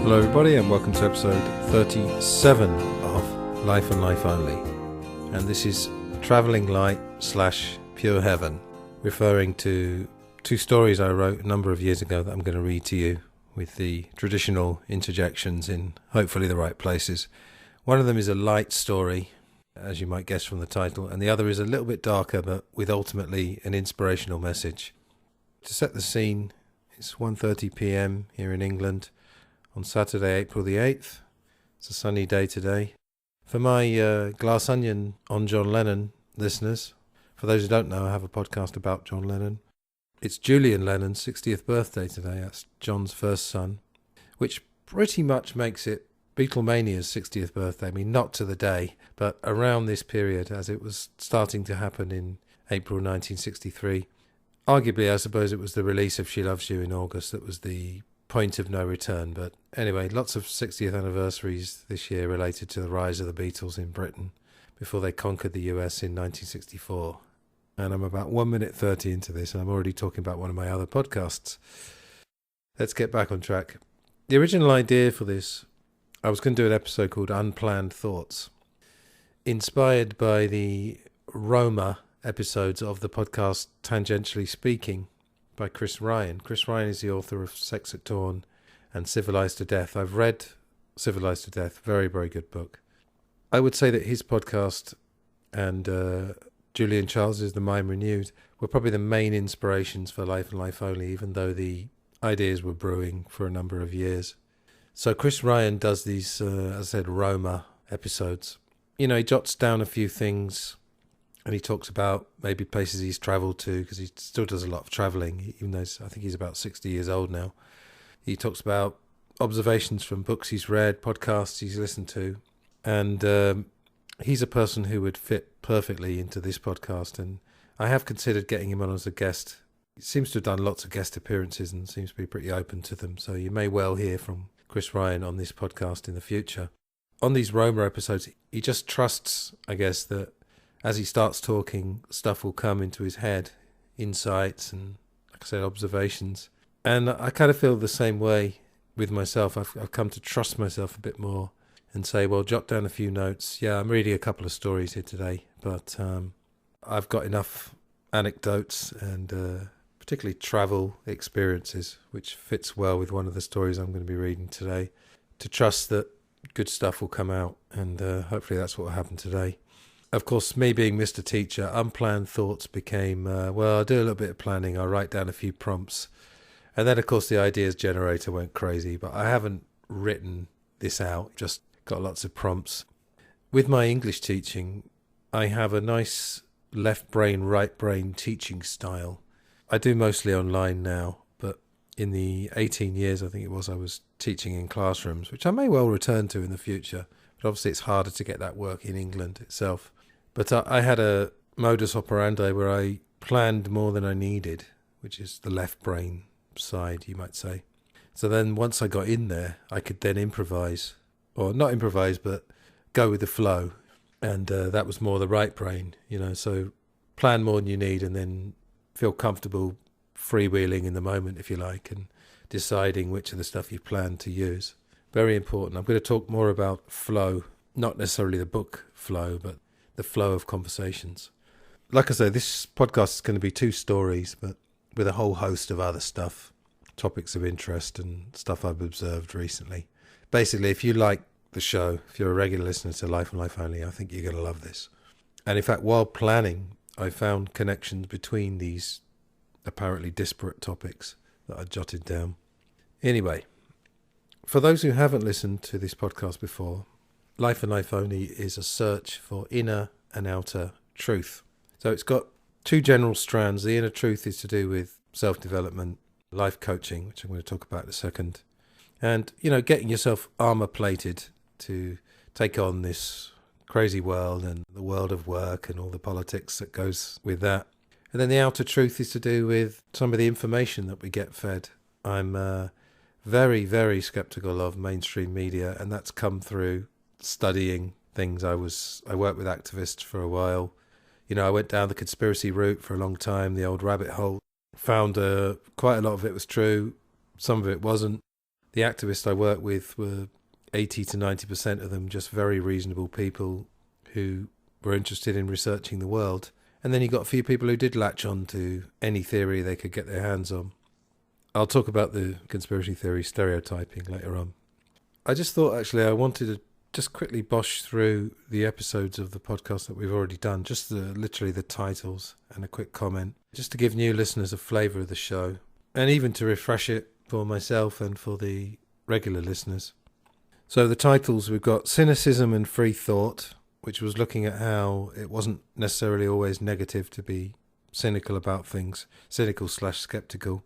Hello everybody and welcome to episode 37 of Life and Life Only. And this is Travelling Light / Pure Heaven, referring to two stories I wrote a number of years ago that I'm going to read to you with the traditional interjections in hopefully the right places. One of them is a light story, as you might guess from the title, and the other is a little bit darker but with ultimately an inspirational message. To set the scene, it's 1:30 p.m. here in England on Saturday, April the 8th. It's a sunny day today. For my Glass Onion on John Lennon listeners, for those who don't know, I have a podcast about John Lennon. It's Julian Lennon's 60th birthday today. That's John's first son, which pretty much makes it Beatlemania's 60th birthday. I mean, not to the day, but around this period, as it was starting to happen in April 1963. Arguably, I suppose it was the release of She Loves You in August that was the point of no return. But anyway, lots of 60th anniversaries this year related to the rise of the Beatles in Britain before they conquered the US in 1964. And I'm about 1 minute 30 into this, and I'm already talking about one of my other podcasts. Let's get back on track. The original idea for this, I was going to do an episode called Unplanned Thoughts, inspired by the Roma episodes of the podcast Tangentially Speaking by Chris Ryan. Chris Ryan is the author of Sex at Dawn and Civilized to Death. I've read Civilized to Death, very, very good book. I would say that his podcast and Julian Charles's The Mind Renewed were probably the main inspirations for Life and Life Only, even though the ideas were brewing for a number of years. So Chris Ryan does these, as I said, Roma episodes. You know, he jots down a few things and he talks about maybe places he's travelled to, because he still does a lot of travelling, even though I think he's about 60 years old now. He talks about observations from books he's read, podcasts he's listened to, and he's a person who would fit perfectly into this podcast, and I have considered getting him on as a guest. He seems to have done lots of guest appearances and seems to be pretty open to them, so you may well hear from Chris Ryan on this podcast in the future. On these Roma episodes, he just trusts, I guess, that as he starts talking, stuff will come into his head, insights and, like I said, observations. And I kind of feel the same way with myself. I've come to trust myself a bit more and say, well, jot down a few notes. Yeah, I'm reading a couple of stories here today, but I've got enough anecdotes and particularly travel experiences, which fits well with one of the stories I'm going to be reading today, to trust that good stuff will come out, and hopefully that's what will happen today. Of course, me being Mr. Teacher, unplanned thoughts became, well, I'll do a little bit of planning, I'll write down a few prompts. And then, of course, the ideas generator went crazy, but I haven't written this out, just got lots of prompts. With my English teaching, I have a nice left brain, right brain teaching style. I do mostly online now, but in the 18 years, I think it was, I was teaching in classrooms, which I may well return to in the future. But obviously it's harder to get that work in England itself. But I had a modus operandi where I planned more than I needed, which is the left brain side, you might say. So then once I got in there, I could then improvise, or not improvise, but go with the flow. And that was more the right brain, you know, so plan more than you need and then feel comfortable freewheeling in the moment, if you like, and deciding which of the stuff you plan to use. Very important. I'm going to talk more about flow, not necessarily the book flow, but the flow of conversations. Like I say, this podcast is going to be two stories, but with a whole host of other stuff, topics of interest and stuff I've observed recently. Basically, if you like the show, if you're a regular listener to Life and Life Only, I think you're going to love this. And in fact, while planning, I found connections between these apparently disparate topics that I jotted down. Anyway, for those who haven't listened to this podcast before, Life and Life Only is a search for inner and outer truth. So it's got two general strands. The inner truth is to do with self-development, life coaching, which I'm going to talk about in a second. And, you know, getting yourself armor-plated to take on this crazy world and the world of work and all the politics that goes with that. And then the outer truth is to do with some of the information that we get fed. I'm very, very skeptical of mainstream media, and that's come through studying things. I worked with activists for a while. You know, I went down the conspiracy route for a long time, the old rabbit hole. Found quite a lot of it was true, some of it wasn't. The activists I worked with were 80 to 90% of them just very reasonable people who were interested in researching the world. And then you got a few people who did latch on to any theory they could get their hands on. I'll talk about the conspiracy theory stereotyping later on. I just thought actually I wanted to just quickly bosh through the episodes of the podcast that we've already done, just literally the titles and a quick comment, just to give new listeners a flavour of the show, and even to refresh it for myself and for the regular listeners. So the titles, we've got Cynicism and Free Thought, which was looking at how it wasn't necessarily always negative to be cynical about things, cynical/skeptical.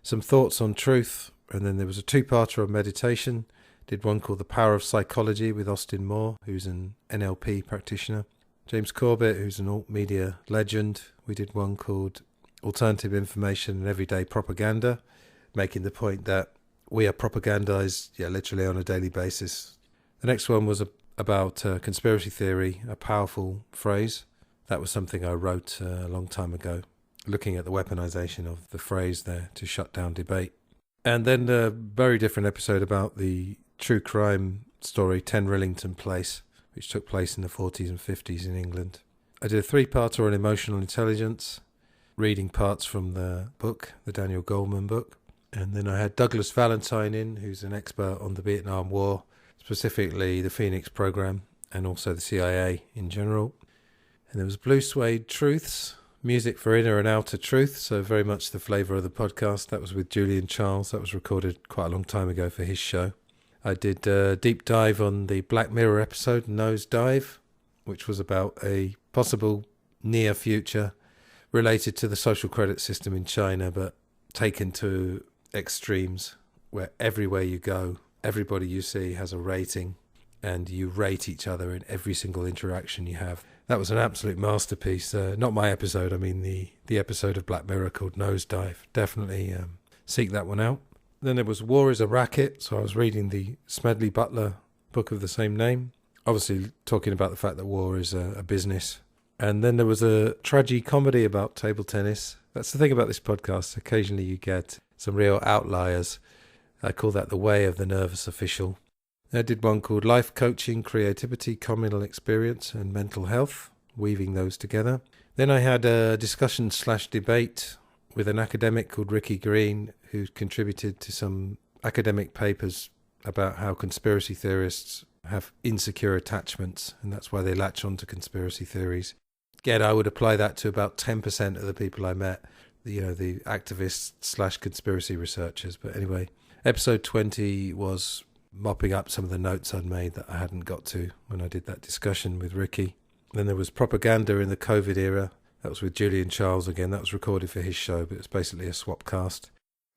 Some thoughts on truth, and then there was a two-parter on meditation. Did one called The Power of Psychology with Austin Moore, who's an NLP practitioner. James Corbett, who's an alt-media legend. We did one called Alternative Information and Everyday Propaganda, making the point that we are propagandized, literally on a daily basis. The next one was about conspiracy theory, a powerful phrase. That was something I wrote a long time ago, looking at the weaponization of the phrase there to shut down debate. And then a very different episode about the true crime story, 10 Rillington Place, which took place in the 40s and 50s in England. I did a three-parter on emotional intelligence, reading parts from the book, the Daniel Goleman book. And then I had Douglas Valentine in, who's an expert on the Vietnam War, specifically the Phoenix program, and also the CIA in general. And there was Blue Suede Truths, music for inner and outer truth, so very much the flavour of the podcast. That was with Julian Charles. That was recorded quite a long time ago for his show. I did a deep dive on the Black Mirror episode, Nosedive, which was about a possible near future related to the social credit system in China, but taken to extremes where everywhere you go, everybody you see has a rating and you rate each other in every single interaction you have. That was an absolute masterpiece. Not my episode, I mean the episode of Black Mirror called Nosedive. Definitely seek that one out. Then there was War is a Racket, so I was reading the Smedley Butler book of the same name, obviously talking about the fact that war is a business. And then there was a tragi-comedy about table tennis. That's the thing about this podcast. Occasionally you get some real outliers. I call that the way of the nervous official. I did one called Life Coaching, Creativity, Communal Experience and Mental Health, weaving those together. Then I had a discussion/debate with an academic called Ricky Green, who contributed to some academic papers about how conspiracy theorists have insecure attachments, and that's why they latch on to conspiracy theories. Again, I would apply that to about 10% of the people I met, the activists/conspiracy researchers. But anyway, episode 20 was mopping up some of the notes I'd made that I hadn't got to when I did that discussion with Ricky. Then there was Propaganda in the COVID era. That was with Julian Charles again. That was recorded for his show, but it's basically a swap cast.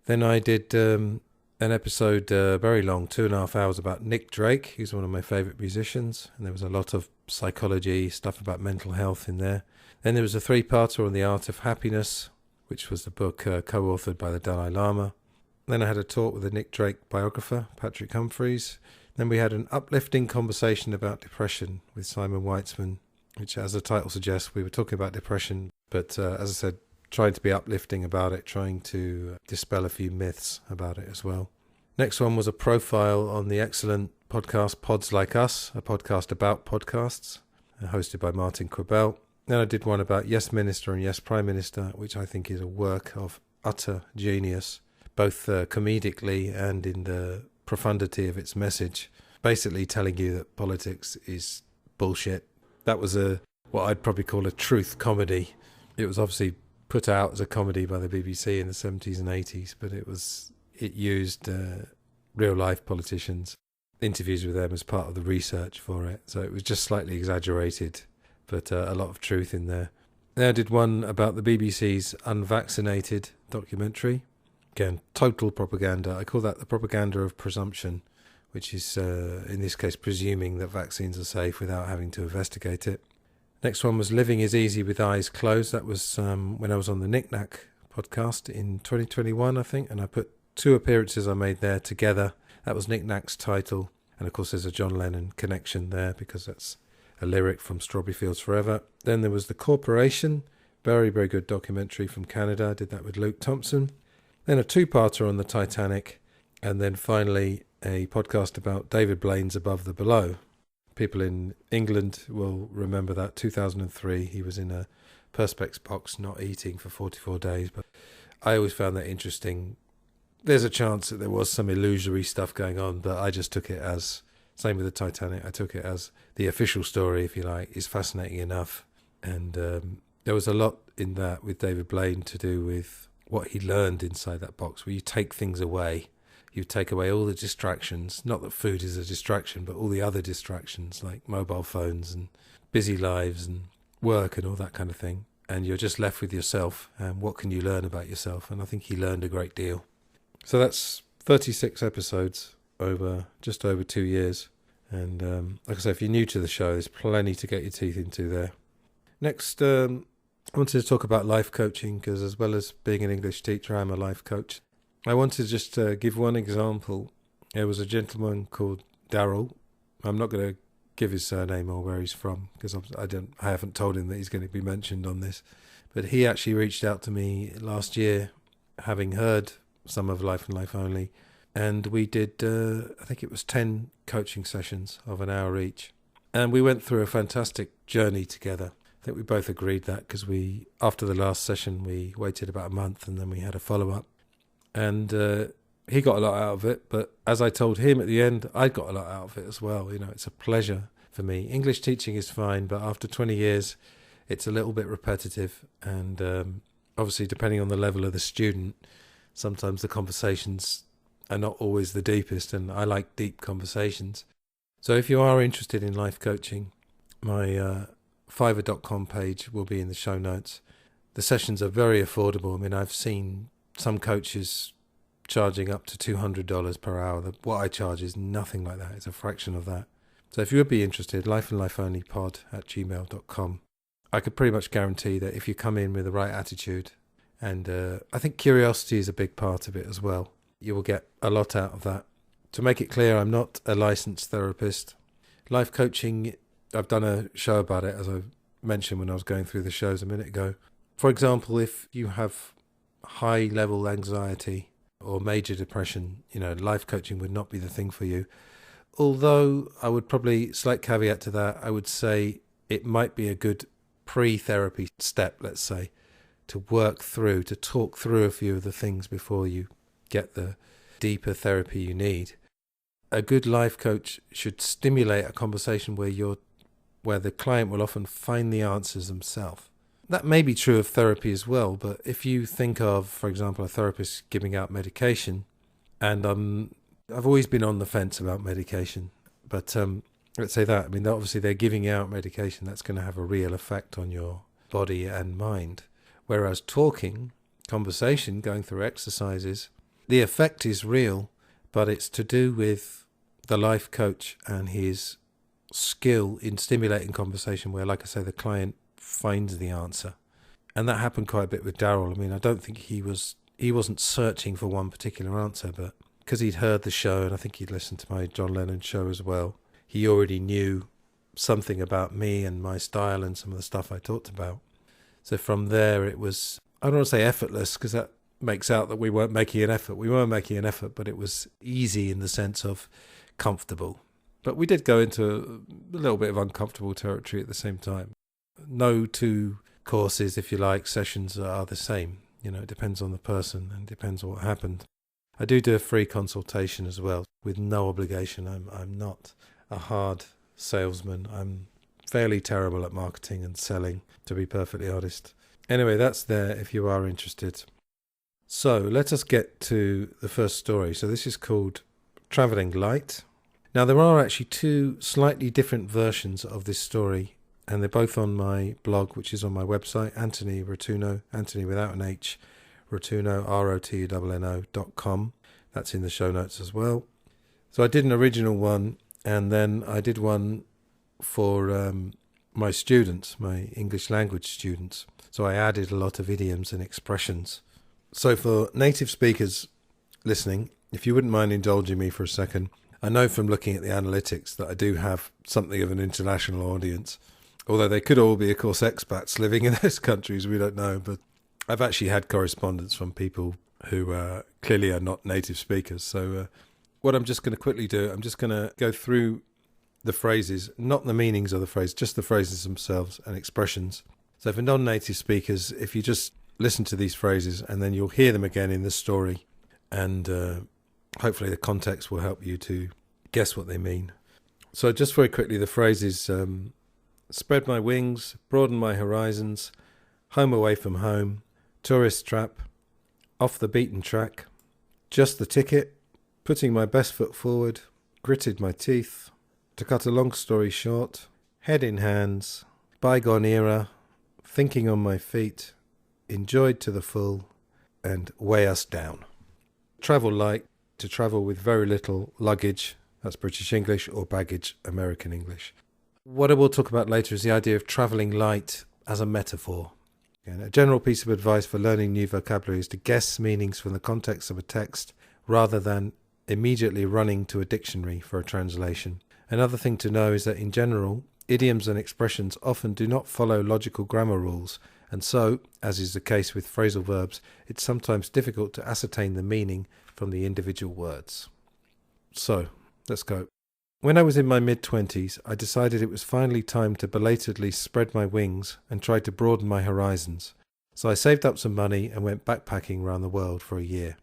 Then I did an episode, very long, 2.5 hours, about Nick Drake, who's one of my favourite musicians. And there was a lot of psychology, stuff about mental health in there. Then there was a three-parter on The Art of Happiness, which was the book co-authored by the Dalai Lama. Then I had a talk with a Nick Drake biographer, Patrick Humphreys. Then we had an uplifting conversation about depression with Simon Weitzman, which, as the title suggests, we were talking about depression, but as I said, trying to be uplifting about it, trying to dispel a few myths about it as well. Next one was a profile on the excellent podcast Pods Like Us, a podcast about podcasts, hosted by Martin Quibell. Then I did one about Yes Minister and Yes Prime Minister, which I think is a work of utter genius, both comedically and in the profundity of its message, basically telling you that politics is bullshit. That was what I'd probably call a truth comedy. It was obviously put out as a comedy by the BBC in the 70s and 80s, but it used real-life politicians, interviews with them as part of the research for it. So it was just slightly exaggerated, but a lot of truth in there. Then I did one about the BBC's Unvaccinated documentary. Again, total propaganda. I call that the propaganda of presumption, which is, in this case, presuming that vaccines are safe without having to investigate it. Next one was Living is Easy with Eyes Closed. That was when I was on the Knick Knack podcast in 2021, I think, and I put 2 appearances I made there together. That was Knick Knack's title, and of course there's a John Lennon connection there because that's a lyric from Strawberry Fields Forever. Then there was The Corporation, very, very good documentary from Canada. I did that with Luke Thompson. Then a 2-parter on the Titanic, And then finally, a podcast about David Blaine's Above the Below. People in England will remember that 2003, he was in a perspex box not eating for 44 days. But I always found that interesting. There's a chance that there was some illusory stuff going on, but I just took it as, same with the Titanic, I took it as the official story, if you like, is fascinating enough. And there was a lot in that with David Blaine to do with what he learned inside that box, where you take things away. You take away all the distractions, not that food is a distraction, but all the other distractions like mobile phones and busy lives and work and all that kind of thing. And you're just left with yourself and what can you learn about yourself? And I think he learned a great deal. So that's 36 episodes over just over 2 years. And like I say, if you're new to the show, there's plenty to get your teeth into there. Next, I wanted to talk about life coaching because as well as being an English teacher, I'm a life coach. I wanted to just give one example. There was a gentleman called Daryl. I'm not going to give his surname or where he's from because I haven't told him that he's going to be mentioned on this. But he actually reached out to me last year, having heard some of Life and Life Only, and we did, I think it was 10 coaching sessions of an hour each. And we went through a fantastic journey together. I think we both agreed that because after the last session, we waited about a month and then we had a follow-up. And he got a lot out of it, but as I told him at the end, I got a lot out of it as well. You know, it's a pleasure for me. English teaching is fine, but after 20 years, it's a little bit repetitive. And obviously, depending on the level of the student, sometimes the conversations are not always the deepest, and I like deep conversations. So if you are interested in life coaching, my fiverr.com page will be in the show notes. The sessions are very affordable. I mean, I've seen some coaches charging up to $200 per hour. What I charge is nothing like that. It's a fraction of that. So if you would be interested, lifeandlifeonlypod@gmail.com. I could pretty much guarantee that if you come in with the right attitude, and I think curiosity is a big part of it as well, you will get a lot out of that. To make it clear, I'm not a licensed therapist. Life coaching, I've done a show about it, as I mentioned when I was going through the shows a minute ago. For example, if you have high level anxiety or major depression, life coaching would not be the thing for you. Although I would probably, slight caveat to that, I would say it might be a good pre-therapy step, let's say, to talk through a few of the things before you get the deeper therapy you need. A good life coach should stimulate a conversation where the client will often find the answers themselves. That may be true of therapy as well, but if you think of, for example, a therapist giving out medication, and I've always been on the fence about medication, but let's say that. I mean, obviously they're giving out medication that's going to have a real effect on your body and mind. Whereas conversation, going through exercises, the effect is real, but it's to do with the life coach and his skill in stimulating conversation where, like I say, the client finds the answer. And that happened quite a bit with Daryl. I mean, I don't think he wasn't searching for one particular answer, but because he'd heard the show, and I think he'd listened to my John Lennon show as well, he already knew something about me and my style and some of the stuff I talked about. So from there it was, I don't want to say effortless because that makes out that we weren't making an effort. We weren't making an effort, but it was easy in the sense of comfortable. But we did go into a little bit of uncomfortable territory at the same time. No two courses, if you like, sessions are the same. It depends on the person and depends on what happened. I do a free consultation as well with no obligation. I'm not a hard salesman. I'm fairly terrible at marketing and selling, to be perfectly honest. Anyway, that's there if you are interested. So let us get to the first story. So this is called Travelling Light. Now there are actually two slightly different versions of this story, and they're both on my blog, which is on my website, Antony Rotuno, Antony without an H, Rotuno, ROTUNO.com. That's in the show notes as well. So I did an original one, and then I did one for my students, my English language students. So I added a lot of idioms and expressions. So for native speakers listening, if you wouldn't mind indulging me for a second, I know from looking at the analytics that I do have something of an international audience, although they could all be, of course, expats living in those countries, we don't know. But I've actually had correspondence from people who clearly are not native speakers. So what I'm just going to quickly do, I'm just going to go through the phrases, not the meanings of the phrase, just the phrases themselves and expressions. So for non-native speakers, if you just listen to these phrases and then you'll hear them again in this story, and hopefully the context will help you to guess what they mean. So just very quickly, the phrases: spread my wings, broaden my horizons, home away from home, tourist trap, off the beaten track, just the ticket, putting my best foot forward, gritted my teeth, to cut a long story short, head in hands, bygone era, thinking on my feet, enjoyed to the full, and weigh us down. Travel light, to travel with very little luggage, that's British English, or baggage, American English. What I will talk about later is the idea of travelling light as a metaphor. And a general piece of advice for learning new vocabulary is to guess meanings from the context of a text rather than immediately running to a dictionary for a translation. Another thing to know is that in general, idioms and expressions often do not follow logical grammar rules, and so, as is the case with phrasal verbs, it's sometimes difficult to ascertain the meaning from the individual words. So, let's go. When I was in my mid-20s, I decided it was finally time to belatedly spread my wings and try to broaden my horizons. So I saved up some money and went backpacking around the world for a year.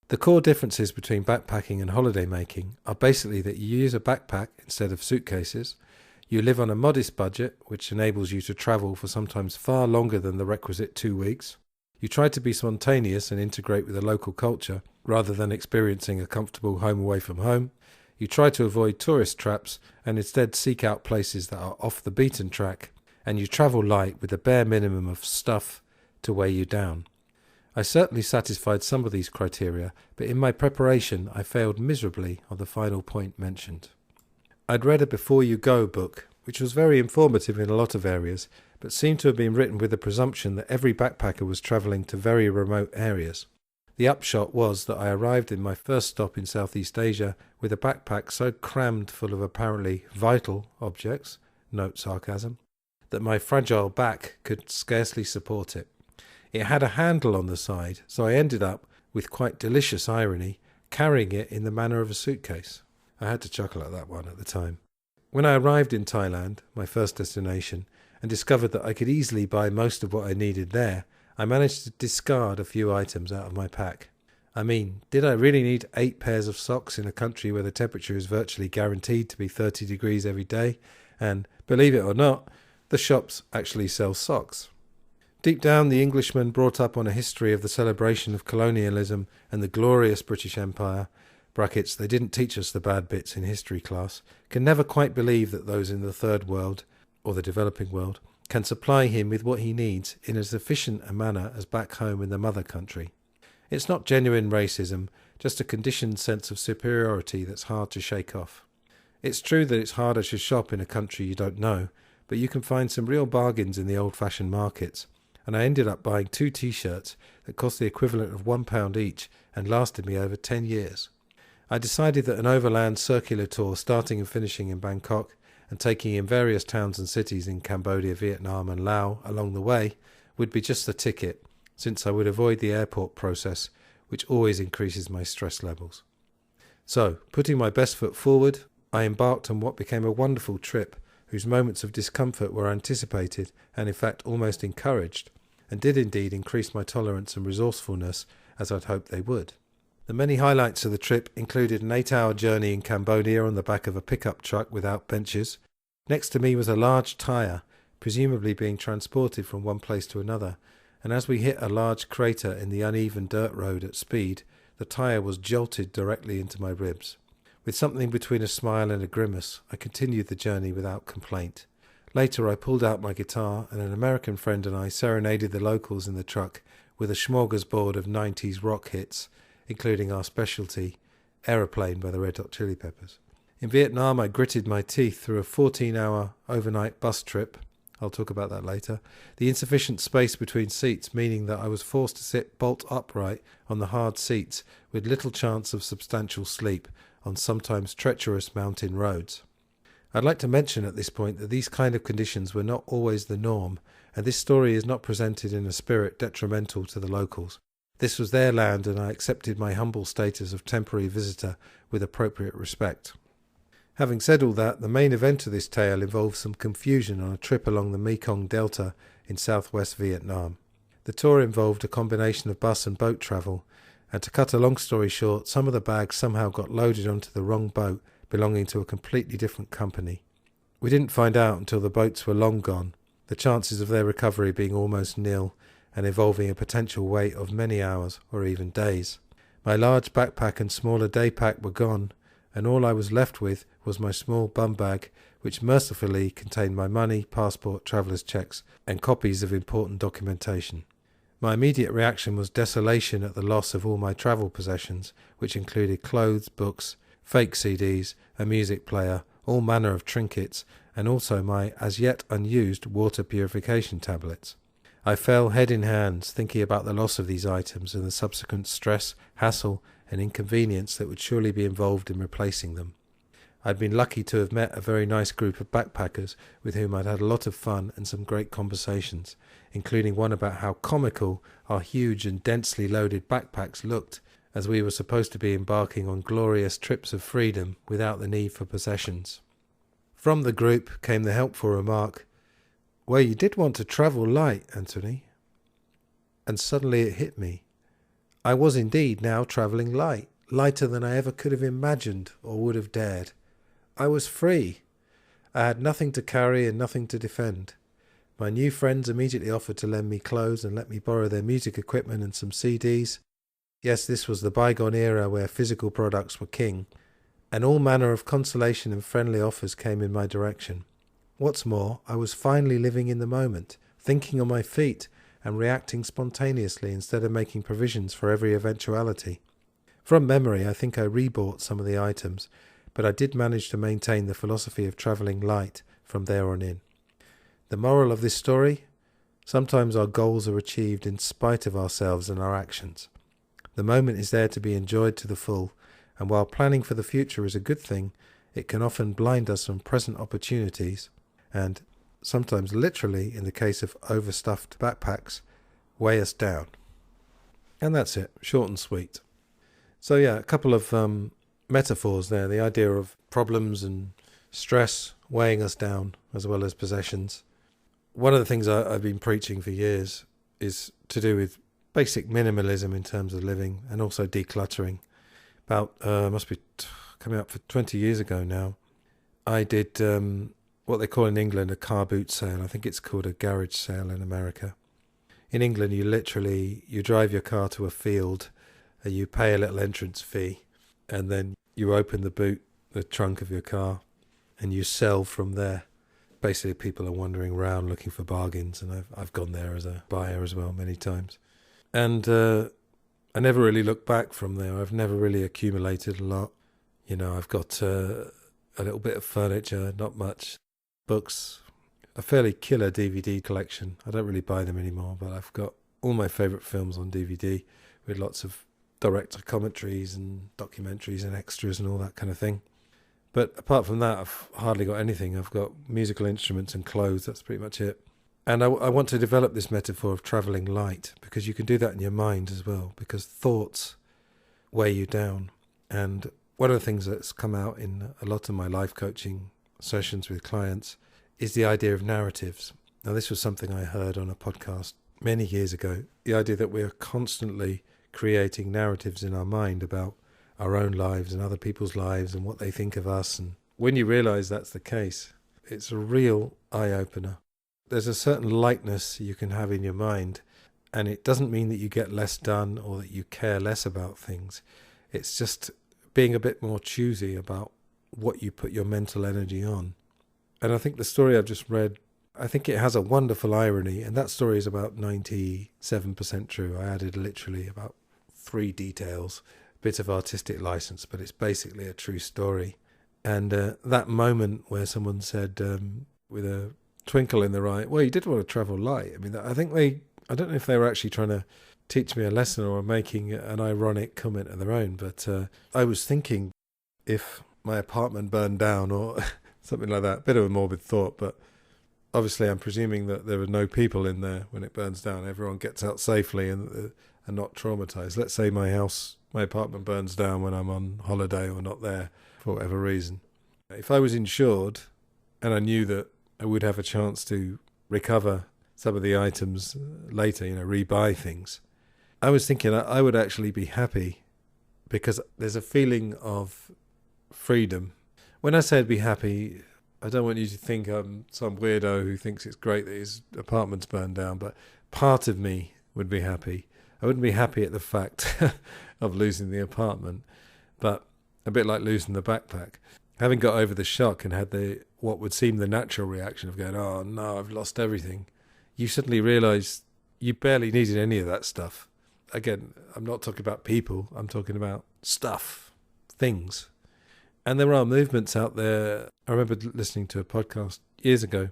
The core differences between backpacking and holiday making are basically that you use a backpack instead of suitcases, you live on a modest budget, which enables you to travel for sometimes far longer than the requisite 2 weeks, you try to be spontaneous and integrate with the local culture rather than experiencing a comfortable home away from home, you try to avoid tourist traps and instead seek out places that are off the beaten track, and you travel light with a bare minimum of stuff to weigh you down. I certainly satisfied some of these criteria, but in my preparation I failed miserably on the final point mentioned. I'd read a Before You Go book, which was very informative in a lot of areas, but seemed to have been written with the presumption that every backpacker was travelling to very remote areas. The upshot was that I arrived in my first stop in Southeast Asia with a backpack so crammed full of apparently vital objects, note sarcasm, that my fragile back could scarcely support it. It had a handle on the side, so I ended up, with quite delicious irony, carrying it in the manner of a suitcase. I had to chuckle at that one at the time. When I arrived in Thailand, my first destination, and discovered that I could easily buy most of what I needed there, I managed to discard a few items out of my pack. I mean, did I really need 8 pairs of socks in a country where the temperature is virtually guaranteed to be 30 degrees every day? And, believe it or not, the shops actually sell socks. Deep down, the Englishman brought up on a history of the celebration of colonialism and the glorious British Empire, brackets, they didn't teach us the bad bits in history class, can never quite believe that those in the third world, or the developing world, can supply him with what he needs in as efficient a manner as back home in the mother country. It's not genuine racism, just a conditioned sense of superiority that's hard to shake off. It's true that it's harder to shop in a country you don't know, but you can find some real bargains in the old-fashioned markets, and I ended up buying 2 t-shirts that cost the equivalent of £1 each and lasted me over 10 years. I decided that an overland circular tour starting and finishing in Bangkok and taking in various towns and cities in Cambodia, Vietnam and Laos along the way would be just the ticket, since I would avoid the airport process, which always increases my stress levels. So, putting my best foot forward, I embarked on what became a wonderful trip, whose moments of discomfort were anticipated and in fact almost encouraged, and did indeed increase my tolerance and resourcefulness as I'd hoped they would. The many highlights of the trip included an 8-hour journey in Cambodia on the back of a pickup truck without benches. Next to me was a large tyre, presumably being transported from one place to another, and as we hit a large crater in the uneven dirt road at speed, the tyre was jolted directly into my ribs. With something between a smile and a grimace, I continued the journey without complaint. Later I pulled out my guitar, and an American friend and I serenaded the locals in the truck with a smorgasbord of 90s rock hits, including our specialty, Aeroplane by the Red Hot Chili Peppers. In Vietnam, I gritted my teeth through a 14-hour overnight bus trip. I'll talk about that later. The insufficient space between seats meaning that I was forced to sit bolt upright on the hard seats with little chance of substantial sleep on sometimes treacherous mountain roads. I'd like to mention at this point that these kind of conditions were not always the norm, and this story is not presented in a spirit detrimental to the locals. This was their land, and I accepted my humble status of temporary visitor with appropriate respect. Having said all that, the main event of this tale involves some confusion on a trip along the Mekong Delta in southwest Vietnam. The tour involved a combination of bus and boat travel, and to cut a long story short, some of the bags somehow got loaded onto the wrong boat belonging to a completely different company. We didn't find out until the boats were long gone, the chances of their recovery being almost nil and involving a potential wait of many hours or even days. My large backpack and smaller day pack were gone, and all I was left with was my small bum bag, which mercifully contained my money, passport, traveller's checks, and copies of important documentation. My immediate reaction was desolation at the loss of all my travel possessions, which included clothes, books, fake CDs, a music player, all manner of trinkets, and also my as yet unused water purification tablets. I fell head in hands thinking about the loss of these items and the subsequent stress, hassle, and inconvenience that would surely be involved in replacing them. I'd been lucky to have met a very nice group of backpackers with whom I'd had a lot of fun and some great conversations, including one about how comical our huge and densely loaded backpacks looked, as we were supposed to be embarking on glorious trips of freedom without the need for possessions. From the group came the helpful remark, "Well, you did want to travel light, Antony." And suddenly it hit me. I was indeed now travelling light, lighter than I ever could have imagined or would have dared. I was free. I had nothing to carry and nothing to defend. My new friends immediately offered to lend me clothes and let me borrow their music equipment and some CDs. Yes, this was the bygone era where physical products were king, and all manner of consolation and friendly offers came in my direction. What's more, I was finally living in the moment, thinking on my feet, and reacting spontaneously instead of making provisions for every eventuality. From memory, I think I rebought some of the items, but I did manage to maintain the philosophy of travelling light from there on in. The moral of this story? Sometimes our goals are achieved in spite of ourselves and our actions. The moment is there to be enjoyed to the full, and while planning for the future is a good thing, it can often blind us from present opportunities, and sometimes literally, in the case of overstuffed backpacks, weigh us down. And that's it, short and sweet. So yeah, a couple of metaphors there, the idea of problems and stress weighing us down as well as possessions. One of the things I've been preaching for years is to do with basic minimalism in terms of living and also decluttering. About, must be coming up for 20 years ago now, I did what they call in England a car boot sale. I think it's called a garage sale in America. In England, you drive your car to a field, and you pay a little entrance fee, and then you open the trunk of your car, and you sell from there. Basically, people are wandering around looking for bargains, and I've gone there as a buyer as well many times. And I never really looked back from there. I've never really accumulated a lot. I've got a little bit of furniture, not much. Books, a fairly killer DVD collection. I don't really buy them anymore, but I've got all my favourite films on DVD with lots of director commentaries and documentaries and extras and all that kind of thing. But apart from that, I've hardly got anything. I've got musical instruments and clothes. That's pretty much it. And I want to develop this metaphor of travelling light, because you can do that in your mind as well, because thoughts weigh you down. And one of the things that's come out in a lot of my life coaching sessions with clients is the idea of narratives. Now, this was something I heard on a podcast many years ago, the idea that we are constantly creating narratives in our mind about our own lives and other people's lives and what they think of us. And when you realise that's the case, it's a real eye-opener. There's a certain lightness you can have in your mind, and it doesn't mean that you get less done or that you care less about things. It's just being a bit more choosy about what you put your mental energy on. And I think the story I've just read, I think it has a wonderful irony, and that story is about 97% true. I added literally about 3 details, a bit of artistic license, but it's basically a true story. And that moment where someone said, with a twinkle in their eye, well, you did want to travel light. I mean, I don't know if they were actually trying to teach me a lesson or making an ironic comment of their own, but I was thinking if my apartment burned down or something like that, bit of a morbid thought, but obviously I'm presuming that there are no people in there when it burns down. Everyone gets out safely and and not traumatized. Let's say my apartment burns down when I'm on holiday or not there for whatever reason. If I was insured and I knew that I would have a chance to recover some of the items later, rebuy things, I was thinking I would actually be happy because there's a feeling of freedom. When I say I'd be happy, I don't want you to think I'm some weirdo who thinks it's great that his apartment's burned down, but part of me would be happy. I wouldn't be happy at the fact of losing the apartment, but a bit like losing the backpack. Having got over the shock and had what would seem the natural reaction of going, oh no, I've lost everything, you suddenly realise you barely needed any of that stuff. Again, I'm not talking about people, I'm talking about stuff, things. And there are movements out there. I remember listening to a podcast years ago,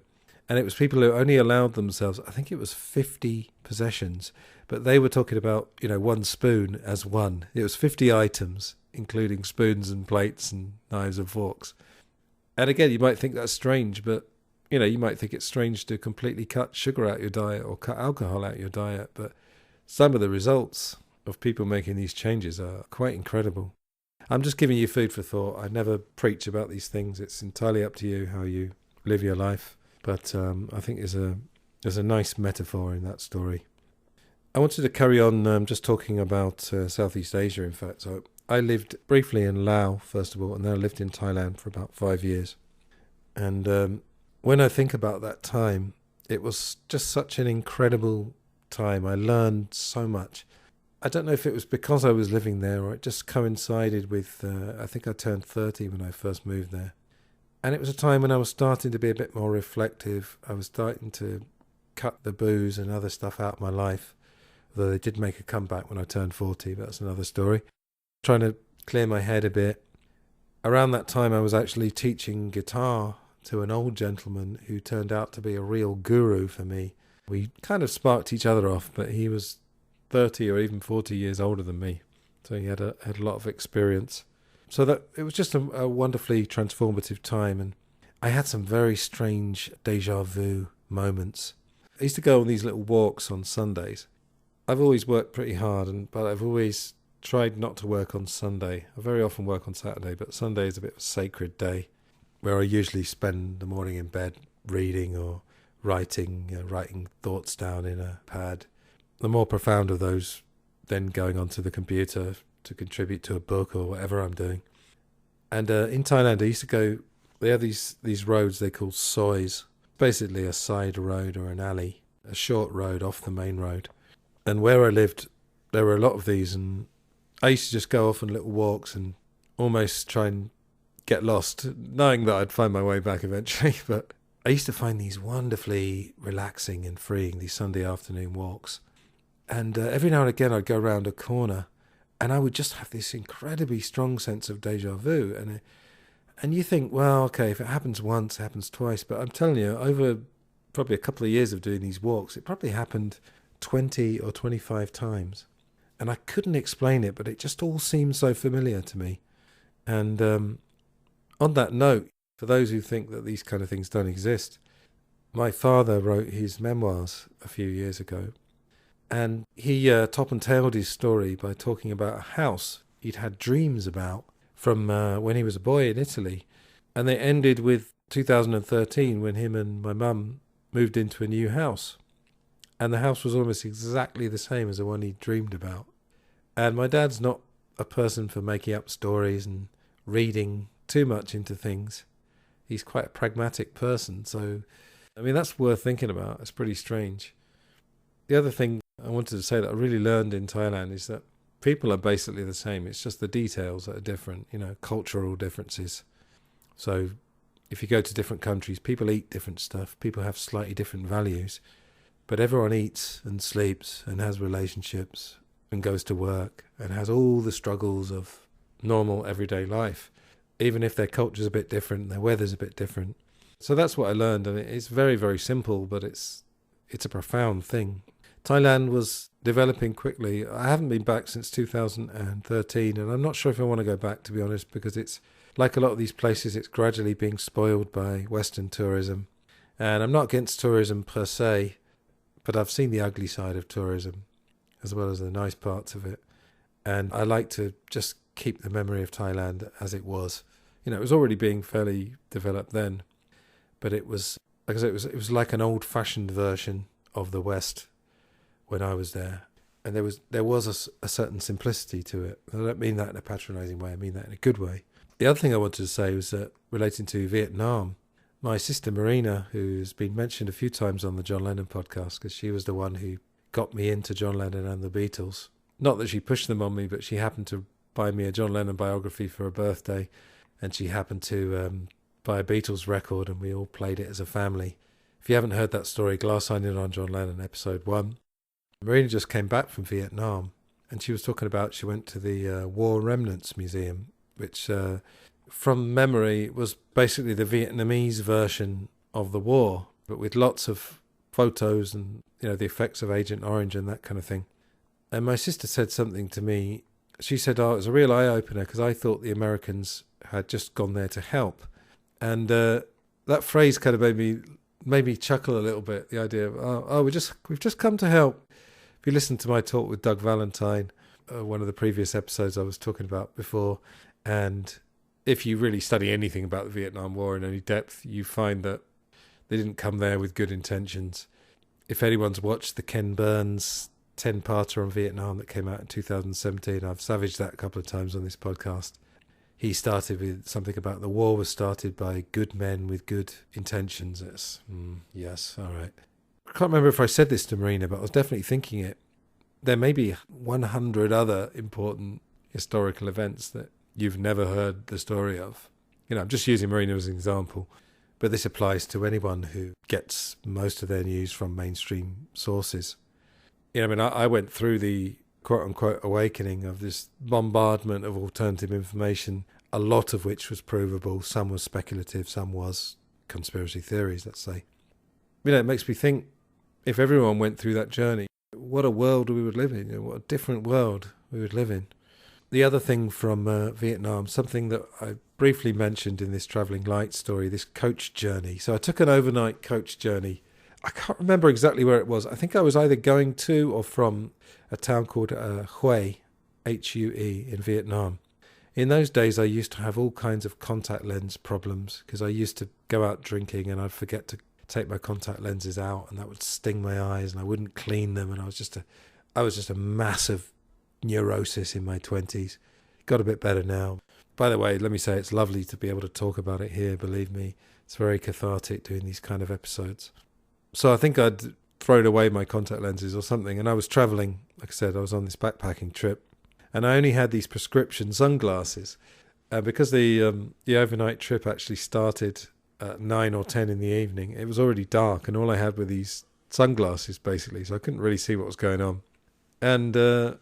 and it was people who only allowed themselves, I think it was 50 possessions, but they were talking about, one spoon as one. It was 50 items, including spoons and plates and knives and forks. And again, you might think that's strange, but, you might think it's strange to completely cut sugar out your diet or cut alcohol out your diet, but some of the results of people making these changes are quite incredible. I'm just giving you food for thought. I never preach about these things. It's entirely up to you how you live your life. But I think there's a nice metaphor in that story. I wanted to carry on just talking about Southeast Asia, in fact. So I lived briefly in Laos, first of all, and then I lived in Thailand for about 5 years. And when I think about that time, it was just such an incredible time. I learned so much. I don't know if it was because I was living there or it just coincided with, I think I turned 30 when I first moved there. And it was a time when I was starting to be a bit more reflective. I was starting to cut the booze and other stuff out of my life, although they did make a comeback when I turned 40, but that's another story. Trying to clear my head a bit. Around that time I was actually teaching guitar to an old gentleman who turned out to be a real guru for me. We kind of sparked each other off, but he was 30 or even 40 years older than me, so he had a lot of experience. So that it was just a wonderfully transformative time, and I had some very strange deja vu moments. I used to go on these little walks on Sundays. I've always worked pretty hard, but I've always tried not to work on Sunday. I very often work on Saturday, but Sunday is a bit of a sacred day where I usually spend the morning in bed reading or writing thoughts down in a pad. The more profound of those, then going onto the computer to contribute to a book or whatever I'm doing. And in Thailand, I used to go, they have these roads they call sois, basically a side road or an alley, a short road off the main road. And where I lived, there were a lot of these, and I used to just go off on little walks and almost try and get lost, knowing that I'd find my way back eventually. But I used to find these wonderfully relaxing and freeing, these Sunday afternoon walks. And every now and again I'd go around a corner and I would just have this incredibly strong sense of deja vu. And you think, well, okay, if it happens once, it happens twice. But I'm telling you, over probably a couple of years of doing these walks, it probably happened 20 or 25 times. And I couldn't explain it, but it just all seemed so familiar to me. And on that note, for those who think that these kind of things don't exist, my father wrote his memoirs a few years ago. And he top and tailed his story by talking about a house he'd had dreams about from when he was a boy in Italy. And they ended with 2013 when him and my mum moved into a new house. And the house was almost exactly the same as the one he dreamed about. And my dad's not a person for making up stories and reading too much into things. He's quite a pragmatic person. So, I mean, that's worth thinking about. It's pretty strange. The other thing I wanted to say that I really learned in Thailand is that people are basically the same. It's just the details that are different, cultural differences. So if you go to different countries, people eat different stuff. People have slightly different values. But everyone eats and sleeps and has relationships and goes to work and has all the struggles of normal everyday life, even if their culture's a bit different, their weather's a bit different. So that's what I learned, and it's very, very simple, but it's a profound thing. Thailand was developing quickly. I haven't been back since 2013, and I'm not sure if I want to go back, to be honest, because it's like a lot of these places, it's gradually being spoiled by Western tourism. And I'm not against tourism per se, but I've seen the ugly side of tourism as well as the nice parts of it. And I like to just keep the memory of Thailand as it was. You know, it was already being fairly developed then, but it was, like I said, it was like an old-fashioned version of the West when I was there. And there was a certain simplicity to it. I don't mean that in a patronising way, I mean that in a good way. The other thing I wanted to say was that relating to Vietnam, my sister Marina, who's been mentioned a few times on the John Lennon podcast, because she was the one who got me into John Lennon and the Beatles. Not that she pushed them on me, but she happened to buy me a John Lennon biography for a birthday, and she happened to buy a Beatles record, and we all played it as a family. If you haven't heard that story, Glass Onion on John Lennon, episode 1. Marina just came back from Vietnam, and she was talking about she went to the War Remnants Museum, which from memory was basically the Vietnamese version of the war, but with lots of photos and, you know, the effects of Agent Orange and that kind of thing. And my sister said something to me. She said, it was a real eye-opener, because I thought the Americans had just gone there to help. And that phrase kind of made me chuckle a little bit, the idea of, we've just come to help. If you listen to my talk with Doug Valentine, one of the previous episodes I was talking about before, and if you really study anything about the Vietnam War in any depth, you find that they didn't come there with good intentions. If anyone's watched the Ken Burns 10-parter on Vietnam that came out in 2017, I've savaged that a couple of times on this podcast. He started with something about the war was started by good men with good intentions. Yes, all right. I can't remember if I said this to Marina, but I was definitely thinking it. There may be 100 other important historical events that you've never heard the story of. You know, I'm just using Marina as an example, but this applies to anyone who gets most of their news from mainstream sources. You know, I mean, I went through the quote-unquote awakening of this bombardment of alternative information, a lot of which was provable, some was speculative, some was conspiracy theories, let's say. You know, it makes me think, if everyone went through that journey, what a world we would live in, you know, what a different world we would live in. The other thing from Vietnam, something that I briefly mentioned in this Travelling Light story, this coach journey. So I took an overnight coach journey. I can't remember exactly where it was. I think I was either going to or from a town called Hue, H-U-E, in Vietnam. In those days, I used to have all kinds of contact lens problems, because I used to go out drinking and I'd forget to take my contact lenses out, and that would sting my eyes, and I wouldn't clean them, and I was just a massive neurosis in my 20s. Got a bit better now. By the way, let me say it's lovely to be able to talk about it here, believe me. It's very cathartic doing these kind of episodes. So I think I'd thrown away my contact lenses or something, and I was travelling. Like I said, I was on this backpacking trip, and I only had these prescription sunglasses. Because the overnight trip actually started at 9 or 10 in the evening, it was already dark, and all I had were these sunglasses, basically, so I couldn't really see what was going on. And the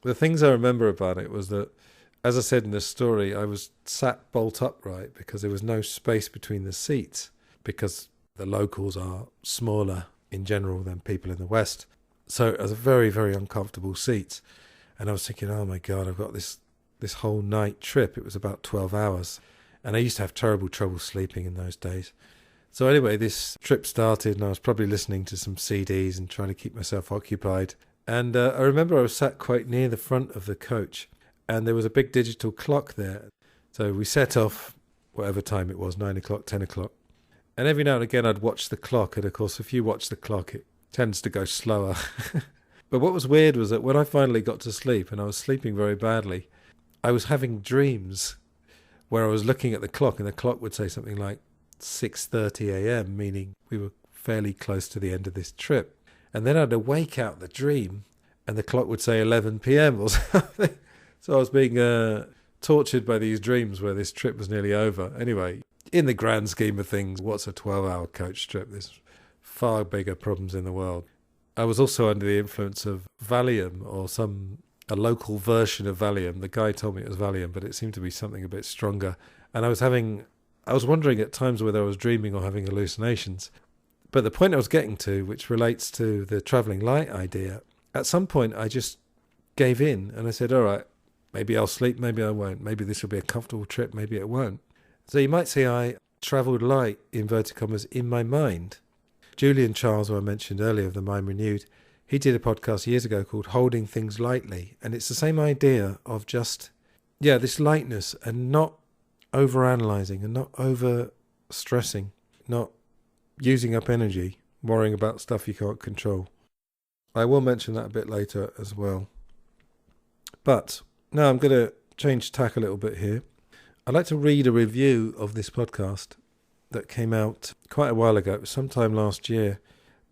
things I remember about it was that, as I said in the story, I was sat bolt upright because there was no space between the seats, because the locals are smaller in general than people in the West. So it was a very, very uncomfortable seats. And I was thinking, oh my God, I've got this whole night trip. It was about 12 hours. And I used to have terrible trouble sleeping in those days. So anyway, this trip started, and I was probably listening to some CDs and trying to keep myself occupied. And I remember I was sat quite near the front of the coach, and there was a big digital clock there. So we set off whatever time it was, 9 o'clock, 10 o'clock. And every now and again I'd watch the clock, and of course if you watch the clock it tends to go slower. But what was weird was that when I finally got to sleep, and I was sleeping very badly, I was having dreams where I was looking at the clock, and the clock would say something like 6:30 a.m, meaning we were fairly close to the end of this trip. And then I'd awake out the dream, and the clock would say 11 p.m. or something. So I was being tortured by these dreams where this trip was nearly over. Anyway, in the grand scheme of things, what's a 12-hour coach trip? There's far bigger problems in the world. I was also under the influence of Valium, or a local version of Valium. The guy told me it was Valium, but it seemed to be something a bit stronger. And I was wondering at times whether I was dreaming or having hallucinations. But the point I was getting to, which relates to the Travelling Light idea, at some point I just gave in, and I said, all right, maybe I'll sleep, maybe I won't. Maybe this will be a comfortable trip, maybe it won't. So you might say I travelled light, inverted commas, in my mind. Julian Charles, who I mentioned earlier of the Mind Renewed, He did a podcast years ago called Holding Things Lightly, and it's the same idea of just, this lightness and not overanalyzing and not over-stressing, not using up energy, worrying about stuff you can't control. I will mention that a bit later as well. But now I'm going to change tack a little bit here. I'd like to read a review of this podcast that came out quite a while ago. It was sometime last year,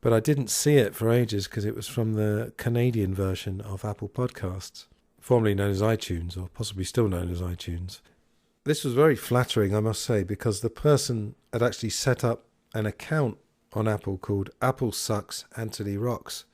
but I didn't see it for ages because it was from the Canadian version of Apple Podcasts, formerly known as iTunes, or possibly still known as iTunes. This was very flattering, I must say, because the person had actually set up an account on Apple called Apple Sucks, Antony Rocks.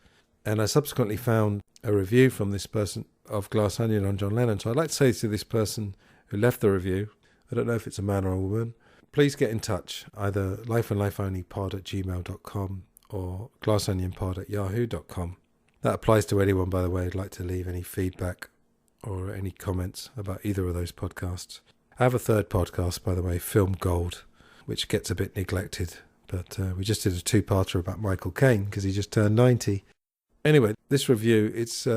And I subsequently found a review from this person of Glass Onion on John Lennon. So I'd like to say to this person who left the review, I don't know if it's a man or a woman, please get in touch, either lifeandlifeonlypod@gmail.com or glassonionpod@yahoo.com. That applies to anyone, by the way, who'd like to leave any feedback or any comments about either of those podcasts. I have a third podcast, by the way, Film Gold, which gets a bit neglected, but we just did a two-parter about Michael Caine because he just turned 90. Anyway, this review, it's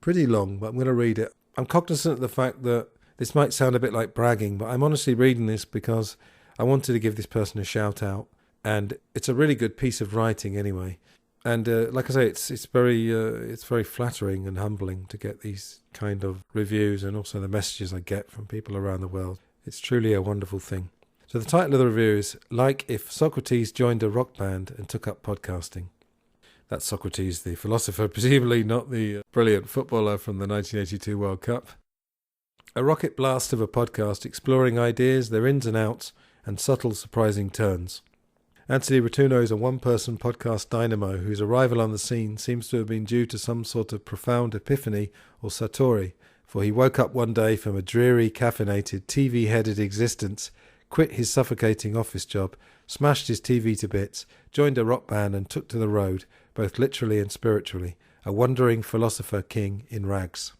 pretty long, but I'm going to read it. I'm cognizant of the fact that this might sound a bit like bragging, but I'm honestly reading this because I wanted to give this person a shout out, and it's a really good piece of writing anyway. And like I say, it's very flattering and humbling to get these kind of reviews and also the messages I get from people around the world. It's truly a wonderful thing. So the title of the review is Like If Socrates Joined a Rock Band and Took Up Podcasting. That's Socrates, the philosopher, presumably not the brilliant footballer from the 1982 World Cup. A rocket blast of a podcast exploring ideas, their ins and outs, and subtle, surprising turns. Anthony Rotuno is a one-person podcast dynamo whose arrival on the scene seems to have been due to some sort of profound epiphany or satori, for he woke up one day from a dreary, caffeinated, TV-headed existence, quit his suffocating office job, smashed his TV to bits, joined a rock band and took to the road, both literally and spiritually, a wandering philosopher king in rags.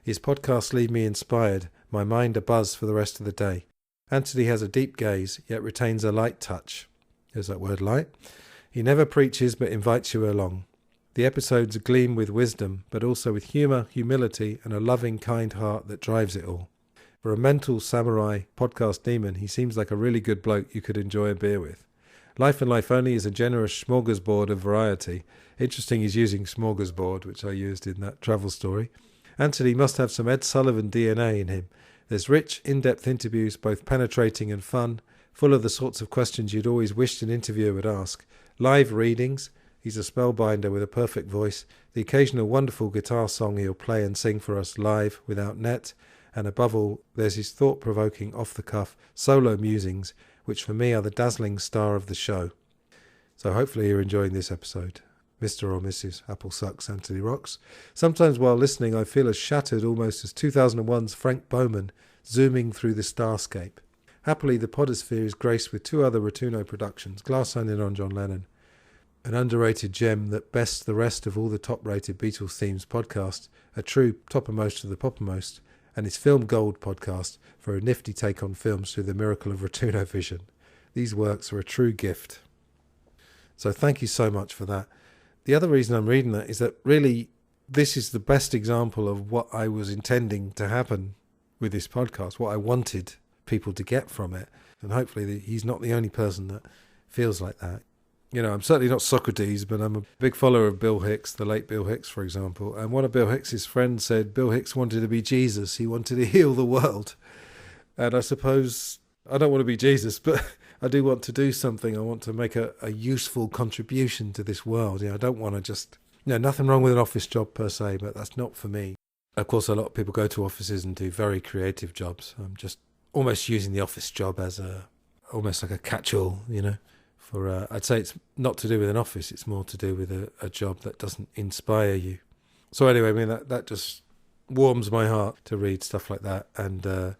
His podcasts leave me inspired, my mind abuzz for the rest of the day. Antony has a deep gaze, yet retains a light touch. There's that word, light. He never preaches, but invites you along. The episodes gleam with wisdom, but also with humour, humility, and a loving, kind heart that drives it all. For a mental samurai podcast demon, he seems like a really good bloke you could enjoy a beer with. Life and Life Only is a generous smorgasbord of variety. Interesting he's using smorgasbord, which I used in that travel story. Antony must have some Ed Sullivan DNA in him. There's rich, in-depth interviews, both penetrating and fun, full of the sorts of questions you'd always wished an interviewer would ask. Live readings. He's a spellbinder with a perfect voice. The occasional wonderful guitar song he'll play and sing for us live, without net. And above all, there's his thought-provoking, off-the-cuff, solo musings, which for me are the dazzling star of the show. So hopefully you're enjoying this episode. Mr. or Mrs. Apple Sucks, Antony Rocks. Sometimes while listening, I feel as shattered almost as 2001's Frank Bowman zooming through the starscape. Happily, the podosphere is graced with two other Rotuno productions, Glass Onion on John Lennon, an underrated gem that bests the rest of all the top-rated Beatles themes podcasts, a true toppermost of the poppermost, and his Film Gold podcast for a nifty take on films through the miracle of Rotuno vision. These works are a true gift. So thank you so much for that. The other reason I'm reading that is that really this is the best example of what I was intending to happen with this podcast, what I wanted people to get from it. And hopefully he's not the only person that feels like that. You know, I'm certainly not Socrates, but I'm a big follower of Bill Hicks, the late Bill Hicks, for example. And one of Bill Hicks's friends said Bill Hicks wanted to be Jesus. He wanted to heal the world. And I suppose I don't want to be Jesus, but I do want to do something. I want to make a useful contribution to this world. You know, I don't want to just, nothing wrong with an office job per se, but that's not for me. Of course, a lot of people go to offices and do very creative jobs. I'm just almost using the office job as almost like a catch-all, for I'd say it's not to do with an office, it's more to do with a job that doesn't inspire you. So anyway, I mean, that just warms my heart to read stuff like that. And I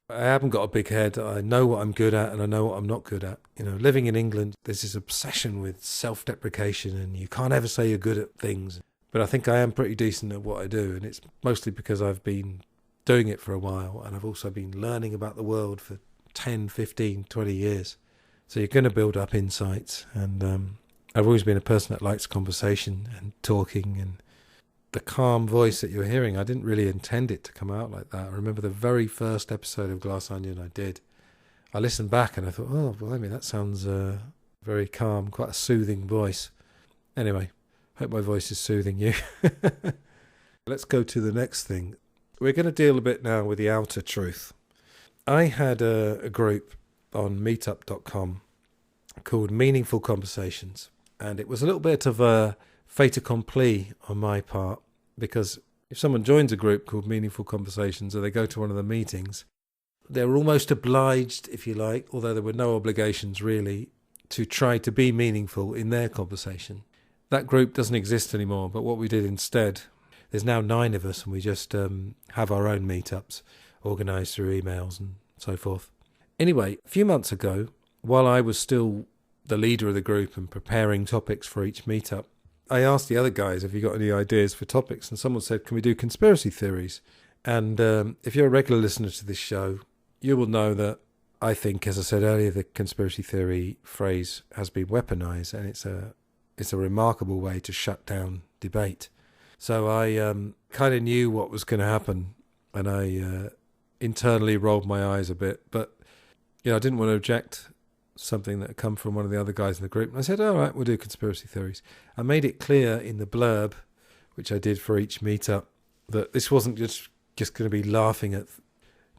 haven't got a big head. I know what I'm good at and I know what I'm not good at. Living in England, there's this obsession with self-deprecation and you can't ever say you're good at things. But I think I am pretty decent at what I do, and it's mostly because I've been doing it for a while and I've also been learning about the world for 10, 15, 20 years. So you're going to build up insights, and I've always been a person that likes conversation and talking, and the calm voice that you're hearing, I didn't really intend it to come out like that. I remember the very first episode of Glass Onion I did. I listened back and I thought, oh, blimey, that sounds very calm, quite a soothing voice. Anyway, hope my voice is soothing you. Let's go to the next thing. We're going to deal a bit now with the outer truth. I had a group on meetup.com called Meaningful Conversations, and it was a little bit of a fait accompli on my part, because if someone joins a group called Meaningful Conversations or they go to one of the meetings, they're almost obliged, if you like, although there were no obligations really, to try to be meaningful in their conversation. That group doesn't exist anymore, but what we did instead, there's now 9 of us, and we just have our own meetups organised through emails and so forth. Anyway, a few months ago, while I was still the leader of the group and preparing topics for each meetup, I asked the other guys, have you got any ideas for topics? And someone said, can we do conspiracy theories? And if you're a regular listener to this show, you will know that I think, as I said earlier, the conspiracy theory phrase has been weaponized, and it's a remarkable way to shut down debate. So I kind of knew what was going to happen, and I internally rolled my eyes a bit. But I didn't want to object something that had come from one of the other guys in the group. And I said, all right, we'll do conspiracy theories. I made it clear in the blurb, which I did for each meetup, that this wasn't just going to be laughing at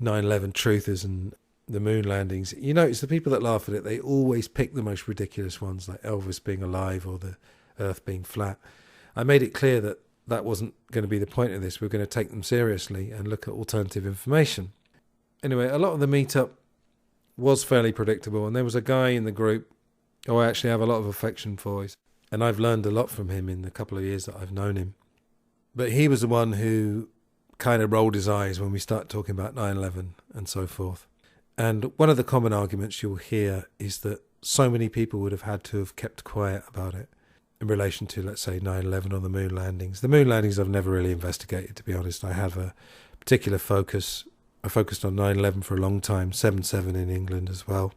9/11 truthers and the moon landings. You notice the people that laugh at it, they always pick the most ridiculous ones, like Elvis being alive or the earth being flat. I made it clear that that wasn't going to be the point of this. We're going to take them seriously and look at alternative information. Anyway, a lot of the meetup was fairly predictable, and there was a guy in the group who I actually have a lot of affection for, and I've learned a lot from him in the couple of years that I've known him. But he was the one who kind of rolled his eyes when we start talking about 9/11 and so forth. And one of the common arguments you'll hear is that so many people would have had to have kept quiet about it in relation to, let's say, 9/11 or the moon landings. The moon landings I've never really investigated, to be honest. I have a particular focus. I focused on 9/11 for a long time, 7/7 in England as well,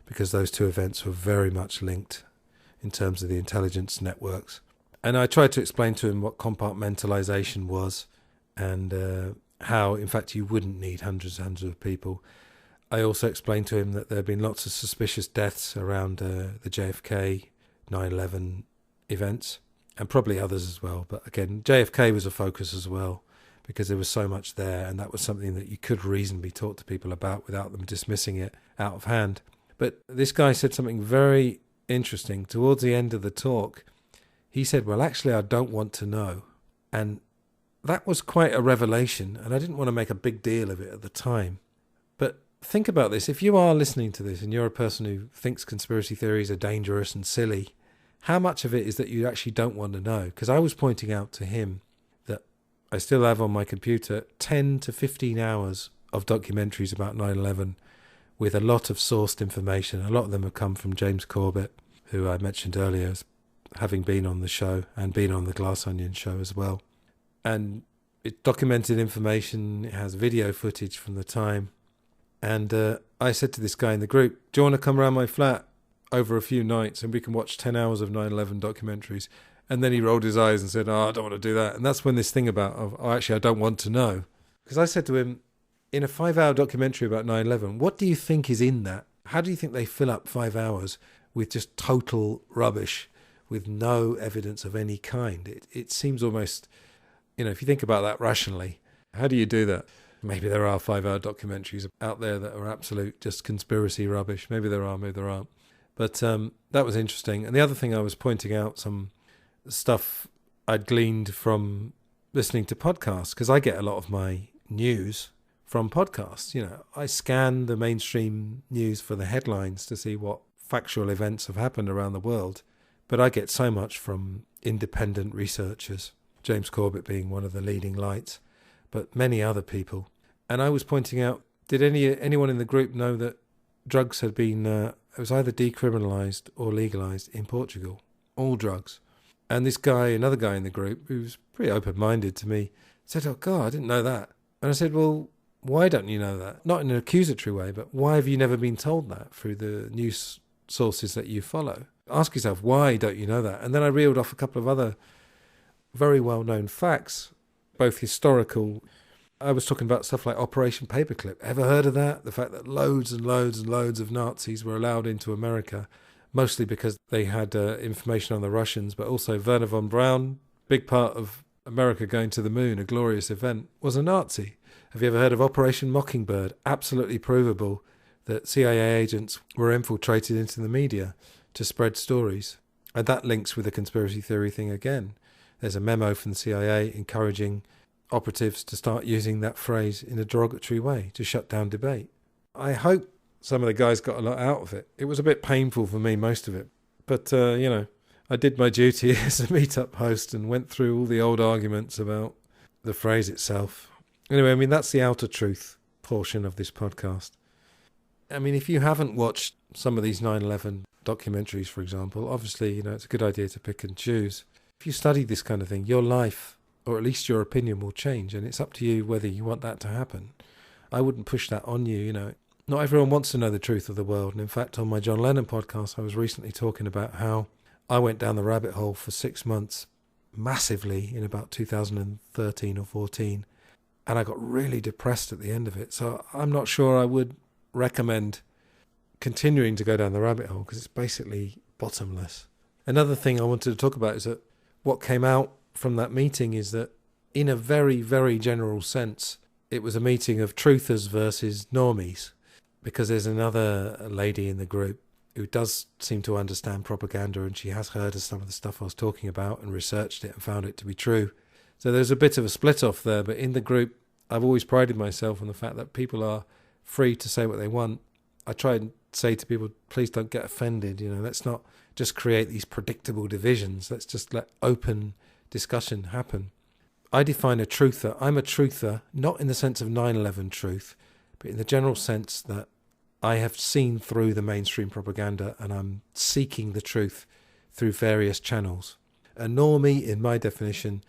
because those two events were very much linked in terms of the intelligence networks. And I tried to explain to him what compartmentalization was, and how, in fact, you wouldn't need hundreds and hundreds of people. I also explained to him that there had been lots of suspicious deaths around the JFK 9/11 events, and probably others as well. But again, JFK was a focus as well, because there was so much there, and that was something that you could reasonably talk to people about without them dismissing it out of hand. But this guy said something very interesting. Towards the end of the talk, he said, well, actually, I don't want to know. And that was quite a revelation, and I didn't want to make a big deal of it at the time. But think about this. If you are listening to this and you're a person who thinks conspiracy theories are dangerous and silly, how much of it is that you actually don't want to know? Because I was pointing out to him that I still have on my computer 10 to 15 hours of documentaries about 9/11 with a lot of sourced information. A lot of them have come from James Corbett, who I mentioned earlier as having been on the show and been on the Glass Onion show as well. And it's documented information, it has video footage from the time. And I said to this guy in the group, do you want to come around my flat over a few nights and we can watch 10 hours of 9/11 documentaries? And then he rolled his eyes and said, I don't want to do that. And that's when this thing about, actually, I don't want to know. Because I said to him, in a 5-hour documentary about 9/11, what do you think is in that? How do you think they fill up 5 hours with just total rubbish, with no evidence of any kind? It seems almost, if you think about that rationally, how do you do that? Maybe there are 5-hour documentaries out there that are absolute just conspiracy rubbish. Maybe there are, maybe there aren't. But that was interesting. And the other thing I was pointing out, some stuff I'd gleaned from listening to podcasts, because I get a lot of my news from podcasts. I scan the mainstream news for the headlines to see what factual events have happened around the world. But I get so much from independent researchers, James Corbett being one of the leading lights, but many other people. And I was pointing out, did anyone in the group know that drugs had been, it was either decriminalised or legalised in Portugal? All drugs. And this guy, another guy in the group, who was pretty open-minded to me, said, oh God, I didn't know that. And I said, well, why don't you know that? Not in an accusatory way, but why have you never been told that through the news sources that you follow? Ask yourself, why don't you know that? And then I reeled off a couple of other very well-known facts, both historical. I was talking about stuff like Operation Paperclip. Ever heard of that? The fact that loads and loads and loads of Nazis were allowed into America, mostly because they had information on the Russians, but also Werner von Braun, big part of America going to the moon, a glorious event, was a Nazi. Have you ever heard of Operation Mockingbird? Absolutely provable that CIA agents were infiltrated into the media to spread stories. And that links with the conspiracy theory thing again. There's a memo from the CIA encouraging operatives to start using that phrase in a derogatory way to shut down debate. I hope some of the guys got a lot out of it. It was a bit painful for me, most of it. But, I did my duty as a meetup host and went through all the old arguments about the phrase itself. Anyway, that's the outer truth portion of this podcast. If you haven't watched some of these 9/11 documentaries, for example, obviously, it's a good idea to pick and choose. If you study this kind of thing, your life, or at least your opinion, will change, and it's up to you whether you want that to happen. I wouldn't push that on you, Not everyone wants to know the truth of the world, and in fact, on my John Lennon podcast, I was recently talking about how I went down the rabbit hole for 6 months, massively, in about 2013 or 14, and I got really depressed at the end of it. So I'm not sure I would recommend continuing to go down the rabbit hole, because it's basically bottomless. Another thing I wanted to talk about is that what came out from that meeting is that, in a very, very general sense, it was a meeting of truthers versus normies, because there's another lady in the group who does seem to understand propaganda, and she has heard of some of the stuff I was talking about and researched it and found it to be true. So there's a bit of a split off there, but in the group, I've always prided myself on the fact that people are free to say what they want. I try and say to people, please don't get offended, let's not just create these predictable divisions. Let's just let open discussion happen. I define a truther. I'm a truther, not in the sense of 9/11 truth, but in the general sense that I have seen through the mainstream propaganda and I'm seeking the truth through various channels. A normie, in my definition,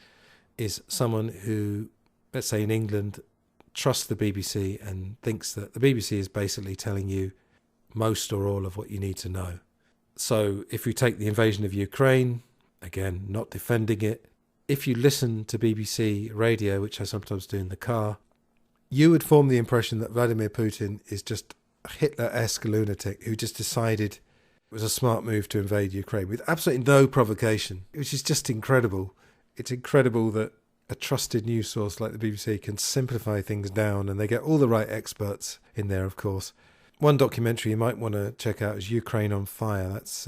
is someone who, let's say in England, trusts the BBC and thinks that the BBC is basically telling you most or all of what you need to know. So if you take the invasion of Ukraine, again, not defending it, if you listen to BBC radio, which I sometimes do in the car, you would form the impression that Vladimir Putin is just a Hitler-esque lunatic who just decided it was a smart move to invade Ukraine with absolutely no provocation, which is just incredible. It's incredible that a trusted news source like the BBC can simplify things down, and they get all the right experts in there, of course. One documentary you might want to check out is Ukraine on Fire. That's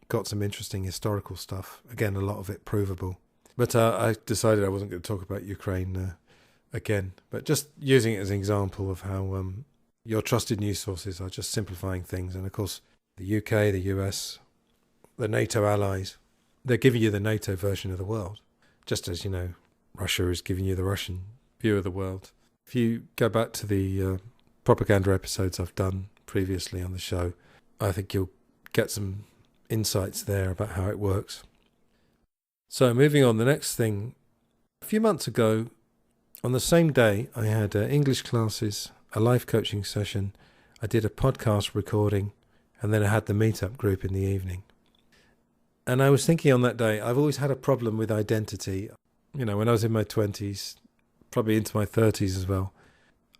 got some interesting historical stuff. Again, a lot of it provable. But I decided I wasn't going to talk about Ukraine again, but just using it as an example of how your trusted news sources are just simplifying things. And of course, the UK, the US, the NATO allies, they're giving you the NATO version of the world, just as, Russia is giving you the Russian view of the world. If you go back to the propaganda episodes I've done previously on the show, I think you'll get some insights there about how it works. So moving on, the next thing, a few months ago, on the same day, I had English classes, a life coaching session, I did a podcast recording, and then I had the meetup group in the evening. And I was thinking on that day, I've always had a problem with identity. When I was in my 20s, probably into my 30s as well,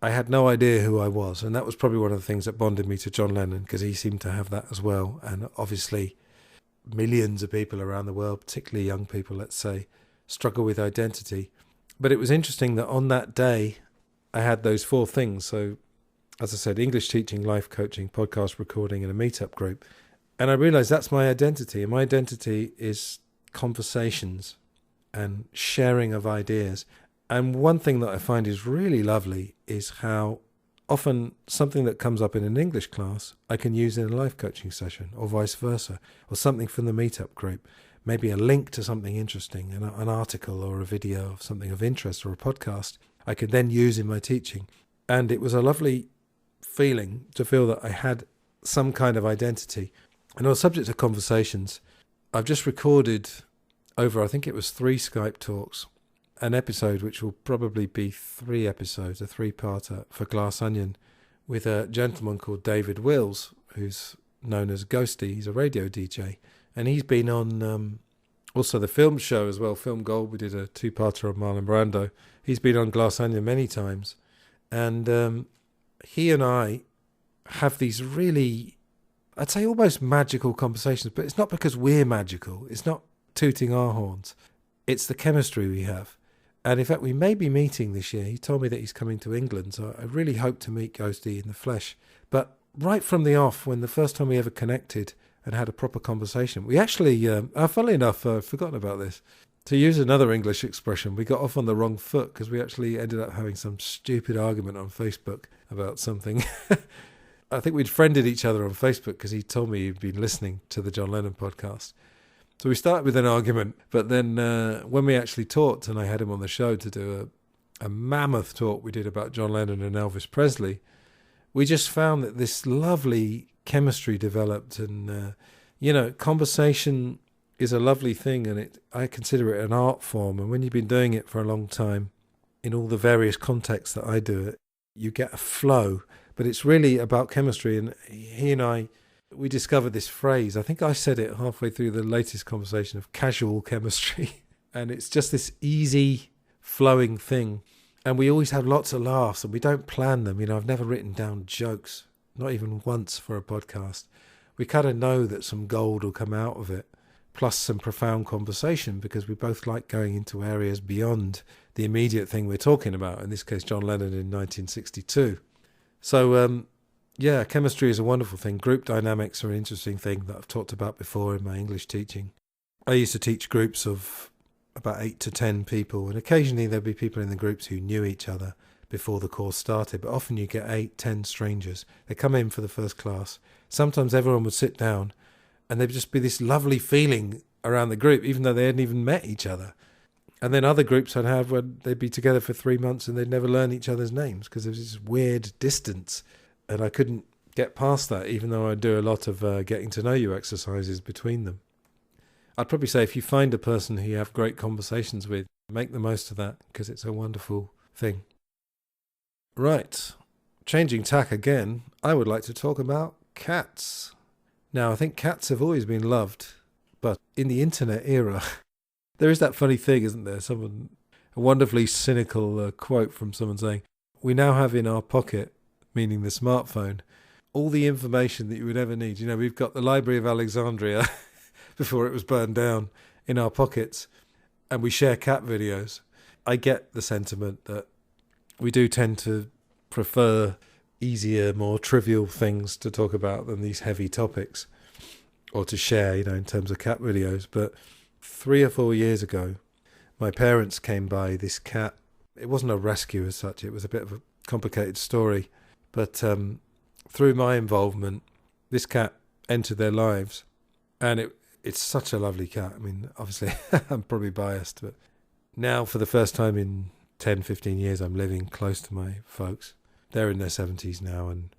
I had no idea who I was. And that was probably one of the things that bonded me to John Lennon, because he seemed to have that as well. And obviously, millions of people around the world, particularly young people, let's say, struggle with identity. But it was interesting that on that day, I had those four things. So, as I said, English teaching, life coaching, podcast recording, and a meetup group. And I realized that's my identity. And my identity is conversations and sharing of ideas. And one thing that I find is really lovely is how often something that comes up in an English class, I can use in a life coaching session, or vice versa, or something from the meetup group. Maybe a link to something interesting, an article or a video of something of interest, or a podcast, I could then use in my teaching. And it was a lovely feeling to feel that I had some kind of identity. And on the subject of conversations, I've just recorded over, I think it was 3 Skype talks, an episode which will probably be 3 episodes, a 3-parter for Glass Onion, with a gentleman called David Wills, who's known as Ghosty. He's a radio DJ. And he's been on also the film show as well, Film Gold. We did a 2-parter on Marlon Brando. He's been on Glass Onion many times. And he and I have these really, I'd say almost magical conversations, but it's not because we're magical. It's not tooting our horns. It's the chemistry we have. And in fact, we may be meeting this year. He told me that he's coming to England, so I really hope to meet Ghosty in the flesh. But right from the off, when the first time we ever connected and had a proper conversation, we actually, funnily enough, I've forgotten about this. To use another English expression, we got off on the wrong foot because we actually ended up having some stupid argument on Facebook about something. I think we'd friended each other on Facebook because he told me he'd been listening to the John Lennon podcast. So we started with an argument, but then when we actually talked, and I had him on the show to do a mammoth talk we did about John Lennon and Elvis Presley, we just found that this lovely chemistry developed. And, conversation is a lovely thing, and I consider it an art form. And when you've been doing it for a long time, in all the various contexts that I do it, you get a flow. But it's really about chemistry, and he and I, we discovered this phrase. I think I said it halfway through the latest conversation of casual chemistry. And it's just this easy flowing thing. And we always have lots of laughs, and we don't plan them. I've never written down jokes, not even once for a podcast. We kind of know that some gold will come out of it, plus some profound conversation, because we both like going into areas beyond the immediate thing we're talking about. In this case, John Lennon in 1962. So, chemistry is a wonderful thing. Group dynamics are an interesting thing that I've talked about before in my English teaching. I used to teach groups of about 8 to 10 people, and occasionally there'd be people in the groups who knew each other before the course started, but often you get 8, 10 strangers. They come in for the first class. Sometimes everyone would sit down, and there'd just be this lovely feeling around the group, even though they hadn't even met each other. And then other groups I'd have where they'd be together for 3 months and they'd never learn each other's names because there was this weird distance. And I couldn't get past that, even though I do a lot of getting to know you exercises between them. I'd probably say if you find a person who you have great conversations with, make the most of that, because it's a wonderful thing. Right, changing tack again, I would like to talk about cats. Now, I think cats have always been loved, but in the internet era, there is that funny thing, isn't there? A wonderfully cynical quote from someone saying, we now have in our pocket, meaning the smartphone, all the information that you would ever need. We've got the Library of Alexandria before it was burned down in our pockets, and we share cat videos. I get the sentiment that we do tend to prefer easier, more trivial things to talk about than these heavy topics, or to share, in terms of cat videos. But 3 or 4 years ago, my parents came by this cat. It wasn't a rescue as such. It was a bit of a complicated story. But through my involvement, this cat entered their lives. And it's such a lovely cat. I mean, obviously, I'm probably biased. But now, for the first time in 10, 15 years, I'm living close to my folks. They're in their 70s now, and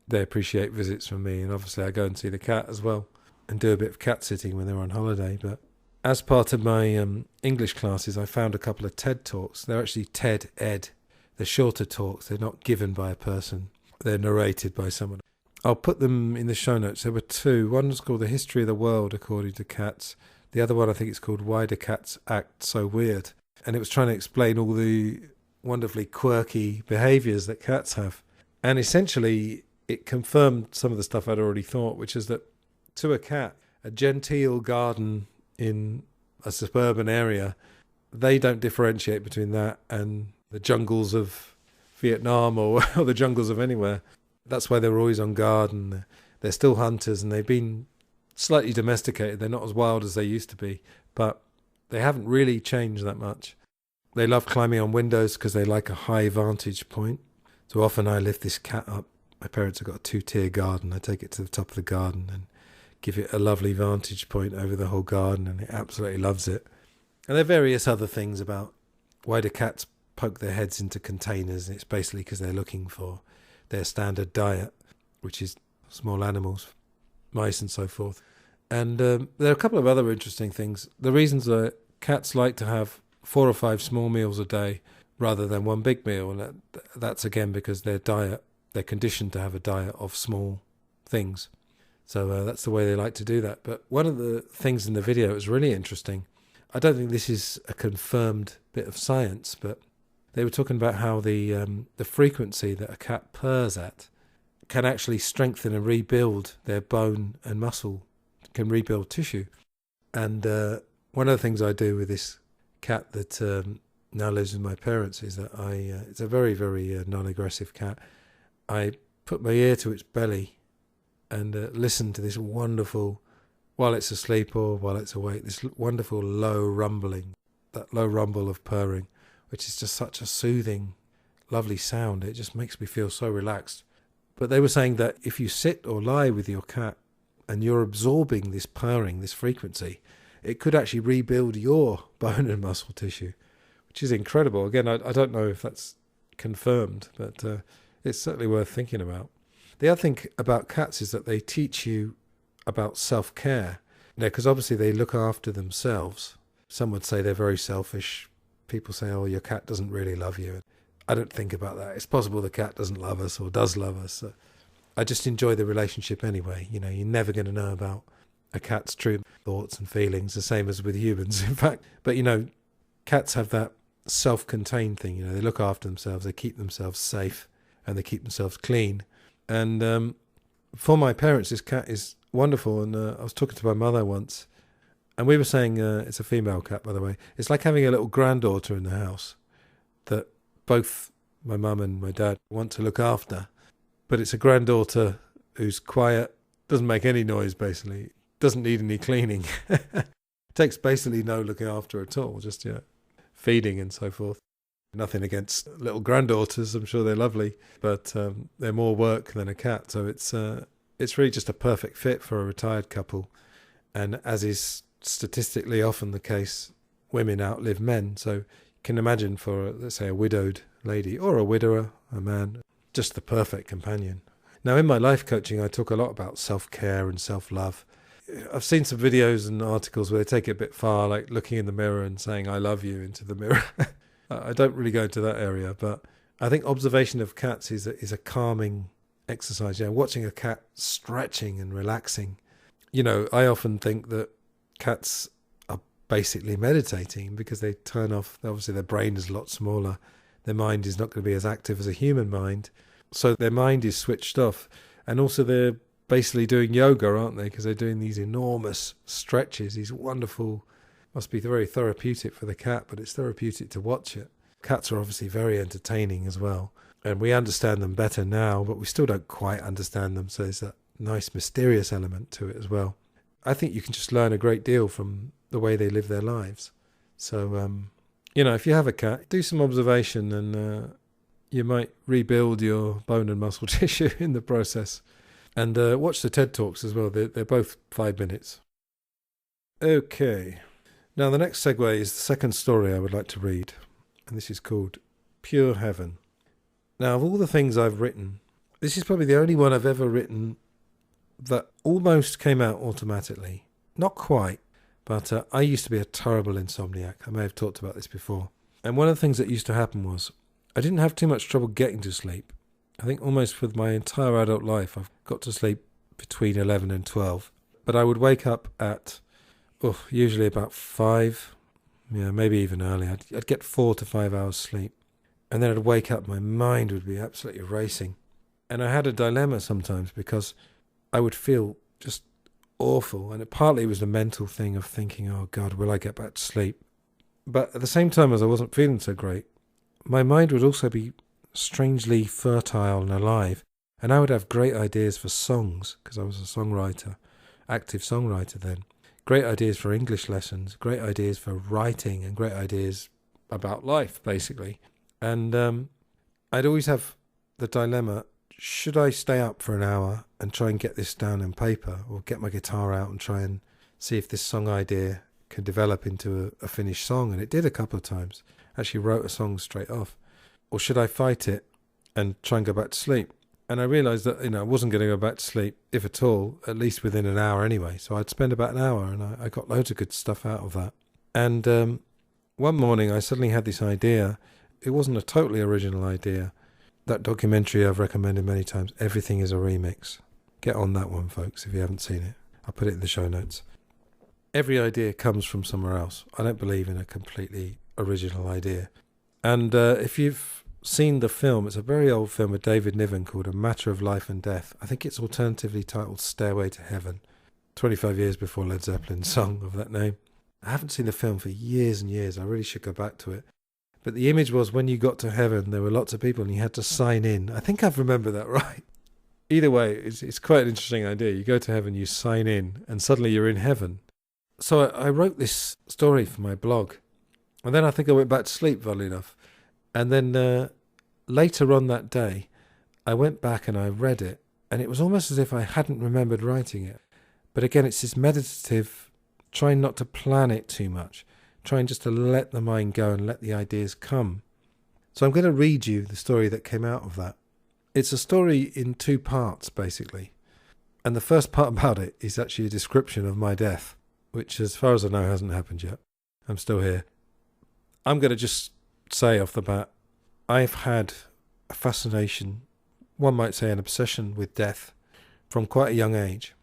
they appreciate visits from me. And obviously, I go and see the cat as well and do a bit of cat sitting when they're on holiday. But as part of my English classes, I found a couple of TED Talks. They're actually TED Ed. They're shorter talks. They're not given by a person. They're narrated by someone. I'll put them in the show notes. There were 2. One was called The History of the World According to Cats. The other one, I think it's called Why Do Cats Act So Weird? And it was trying to explain all the wonderfully quirky behaviours that cats have. And essentially, it confirmed some of the stuff I'd already thought, which is that to a cat, a genteel garden in a suburban area, they don't differentiate between that and the jungles of Vietnam or the jungles of anywhere. That's why they're always on guard, and they're still hunters, and they've been slightly domesticated. They're not as wild as they used to be, but they haven't really changed that much. They love climbing on windows because they like a high vantage point. So often I lift this cat up. My parents have got a 2-tier garden. I take it to the top of the garden and give it a lovely vantage point over the whole garden, and it absolutely loves it. And there are various other things about why do cats poke their heads into containers, and it's basically because they're looking for their standard diet, which is small animals, mice and so forth. And there are a couple of other interesting things. The reasons that cats like to have 4 or 5 small meals a day rather than one big meal, and that's again because their diet, they're conditioned to have a diet of small things. So that's the way they like to do that. But one of the things in the video is really interesting. I don't think this is a confirmed bit of science, but they were talking about how the frequency that a cat purrs at can actually strengthen and rebuild their bone and muscle, can rebuild tissue. And one of the things I do with this cat that now lives with my parents is that it's a very, very non-aggressive cat. I put my ear to its belly and listen to this wonderful, while it's asleep or while it's awake, this wonderful low rumbling, that low rumble of purring, which is just such a soothing, lovely sound. It just makes me feel so relaxed. But they were saying that if you sit or lie with your cat and you're absorbing this purring, this frequency, it could actually rebuild your bone and muscle tissue, which is incredible. Again, I don't know if that's confirmed, but it's certainly worth thinking about. The other thing about cats is that they teach you about self-care, because obviously they look after themselves. Some would say they're very selfish. People say, oh, your cat doesn't really love you. I don't think about that. It's possible the cat doesn't love us or does love us. I just enjoy the relationship anyway. You're never going to know about a cat's true thoughts and feelings, the same as with humans, in fact. But, cats have that self-contained thing. They look after themselves, they keep themselves safe, and they keep themselves clean. And for my parents, this cat is wonderful. And I was talking to my mother once, and we were saying, it's a female cat, by the way. It's like having a little granddaughter in the house that both my mum and my dad want to look after. But it's a granddaughter who's quiet, doesn't make any noise, basically, doesn't need any cleaning. Takes basically no looking after at all, just feeding and so forth. Nothing against little granddaughters, I'm sure they're lovely, but they're more work than a cat. So it's really just a perfect fit for a retired couple. And as is statistically often the case, women outlive men. So you can imagine for, let's say, a widowed lady or a widower, a man, just the perfect companion. Now, in my life coaching, I talk a lot about self-care and self-love. I've seen some videos and articles where they take it a bit far, like looking in the mirror and saying, I love you into the mirror. I don't really go into that area, but I think observation of cats is a calming exercise. Watching a cat stretching and relaxing. I often think that cats are basically meditating because they turn off, obviously their brain is a lot smaller. Their mind is not going to be as active as a human mind. So their mind is switched off. And also they're basically doing yoga, aren't they? Because they're doing these enormous stretches, these wonderful, must be very therapeutic for the cat, but it's therapeutic to watch it. Cats are obviously very entertaining as well. And we understand them better now, but we still don't quite understand them. So there's that nice mysterious element to it as well. I think you can just learn a great deal from the way they live their lives. So, if you have a cat, do some observation and you might rebuild your bone and muscle tissue in the process. And watch the TED Talks as well. They're both 5 minutes. Okay. Now the next segue is the second story I would like to read. And this is called Pure Heaven. Now, of all the things I've written, this is probably the only one I've ever written that almost came out automatically. Not quite, but I used to be a terrible insomniac. I may have talked about this before. And one of the things that used to happen was I didn't have too much trouble getting to sleep. I think almost for my entire adult life, I've got to sleep between 11 and 12. But I would wake up at, usually about 5, maybe even early. I'd get 4 to 5 hours sleep. And then I'd wake up, my mind would be absolutely racing. And I had a dilemma sometimes because I would feel just awful. And partly it was the mental thing of thinking, oh God, will I get back to sleep? But at the same time as I wasn't feeling so great, my mind would also be strangely fertile and alive, and I would have great ideas for songs because I was a songwriter, active songwriter then. Great ideas for English lessons, great ideas for writing, and great ideas about life basically. And I'd always have the dilemma, should I stay up for an hour and try and get this down on paper, or get my guitar out and try and see if this song idea can develop into a finished song? And it did a couple of times. Actually wrote a song straight off. Or should I fight it and try and go back to sleep? And I realised that I wasn't going to go back to sleep, if at all, at least within an hour anyway. So I'd spend about an hour, and I got loads of good stuff out of that. And one morning I suddenly had this idea. It wasn't a totally original idea. That documentary I've recommended many times, Everything is a Remix. Get on that one, folks, if you haven't seen it. I'll put it in the show notes. Every idea comes from somewhere else. I don't believe in a completely original idea. And if you've seen the film, it's a very old film with David Niven called A Matter of Life and Death. I think it's alternatively titled Stairway to Heaven, 25 years before Led Zeppelin's song of that name. I haven't seen the film for years and years. I really should go back to it. But the image was when you got to heaven, there were lots of people and you had to sign in. I think I've remembered that right. Either way, it's quite an interesting idea. You go to heaven, you sign in, and suddenly you're in heaven. So I wrote this story for my blog. And then I think I went back to sleep, funnily enough. And then later on that day, I went back and I read it. And it was almost as if I hadn't remembered writing it. But again, it's this meditative, trying not to plan it too much. Trying just to let the mind go and let the ideas come. So I'm going to read you the story that came out of that. It's a story in 2 parts, basically. And the first part about it is actually a description of my death, which, as far as I know, hasn't happened yet. I'm still here. I'm going to just say off the bat, I've had a fascination, one might say an obsession with death, from quite a young age.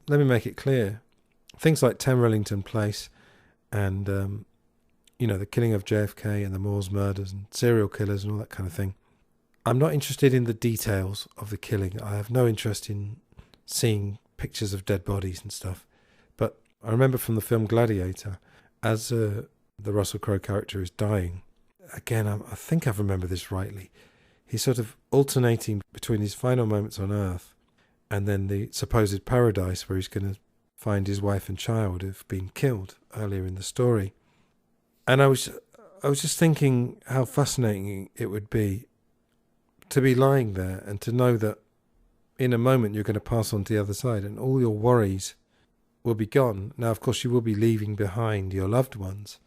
Let me make it clear. Things like 10 Rillington Place and, the killing of JFK and the Moors murders and serial killers and all that kind of thing. I'm not interested in the details of the killing. I have no interest in seeing pictures of dead bodies and stuff. But I remember from the film Gladiator, as the Russell Crowe character is dying, again, I think I've remembered this rightly, he's sort of alternating between his final moments on Earth and then the supposed paradise where he's going to find his wife and child who've been killed earlier in the story. And I was just thinking how fascinating it would be to be lying there and to know that in a moment you're going to pass on to the other side and all your worries will be gone. Now, of course, you will be leaving behind your loved ones.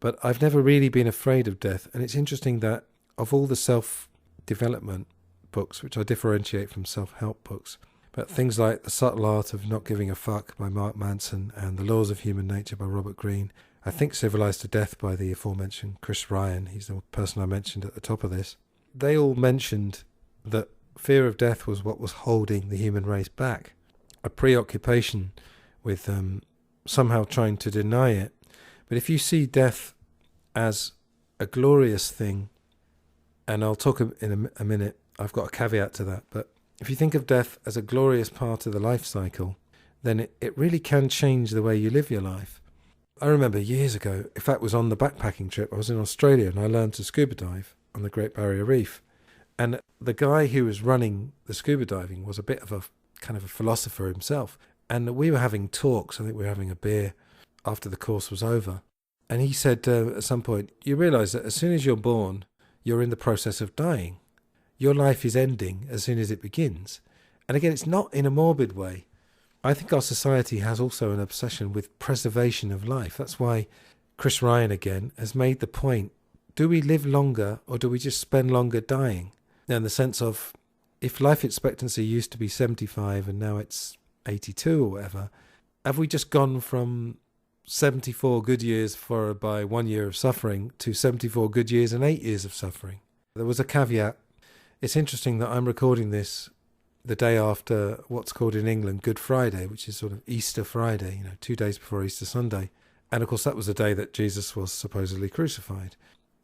But I've never really been afraid of death. And it's interesting that of all the self-development books, which I differentiate from self-help books, but things like The Subtle Art of Not Giving a Fuck by Mark Manson and The Laws of Human Nature by Robert Greene, I think Civilized to Death by the aforementioned Chris Ryan, he's the person I mentioned at the top of this, they all mentioned that fear of death was what was holding the human race back, a preoccupation with somehow trying to deny it. But if you see death as a glorious thing, and I'll talk in a minute, I've got a caveat to that, but if you think of death as a glorious part of the life cycle, then it really can change the way you live your life. I remember years ago, in fact it was on the backpacking trip, I was in Australia and I learned to scuba dive on the Great Barrier Reef. And the guy who was running the scuba diving was a bit of a kind of a philosopher himself. And we were having talks, I think we were having a beer after the course was over. And he said at some point, you realise that as soon as you're born, you're in the process of dying. Your life is ending as soon as it begins. And again, it's not in a morbid way. I think our society has also an obsession with preservation of life. That's why Chris Ryan again has made the point, do we live longer or do we just spend longer dying? Now, in the sense of, if life expectancy used to be 75 and now it's 82 or whatever, have we just gone from 74 good years followed by 1 year of suffering to 74 good years and 8 years of suffering? There was a caveat. It's interesting that I'm recording this the day after what's called in England Good Friday, which is sort of Easter Friday, 2 days before Easter Sunday. And of course that was the day that Jesus was supposedly crucified.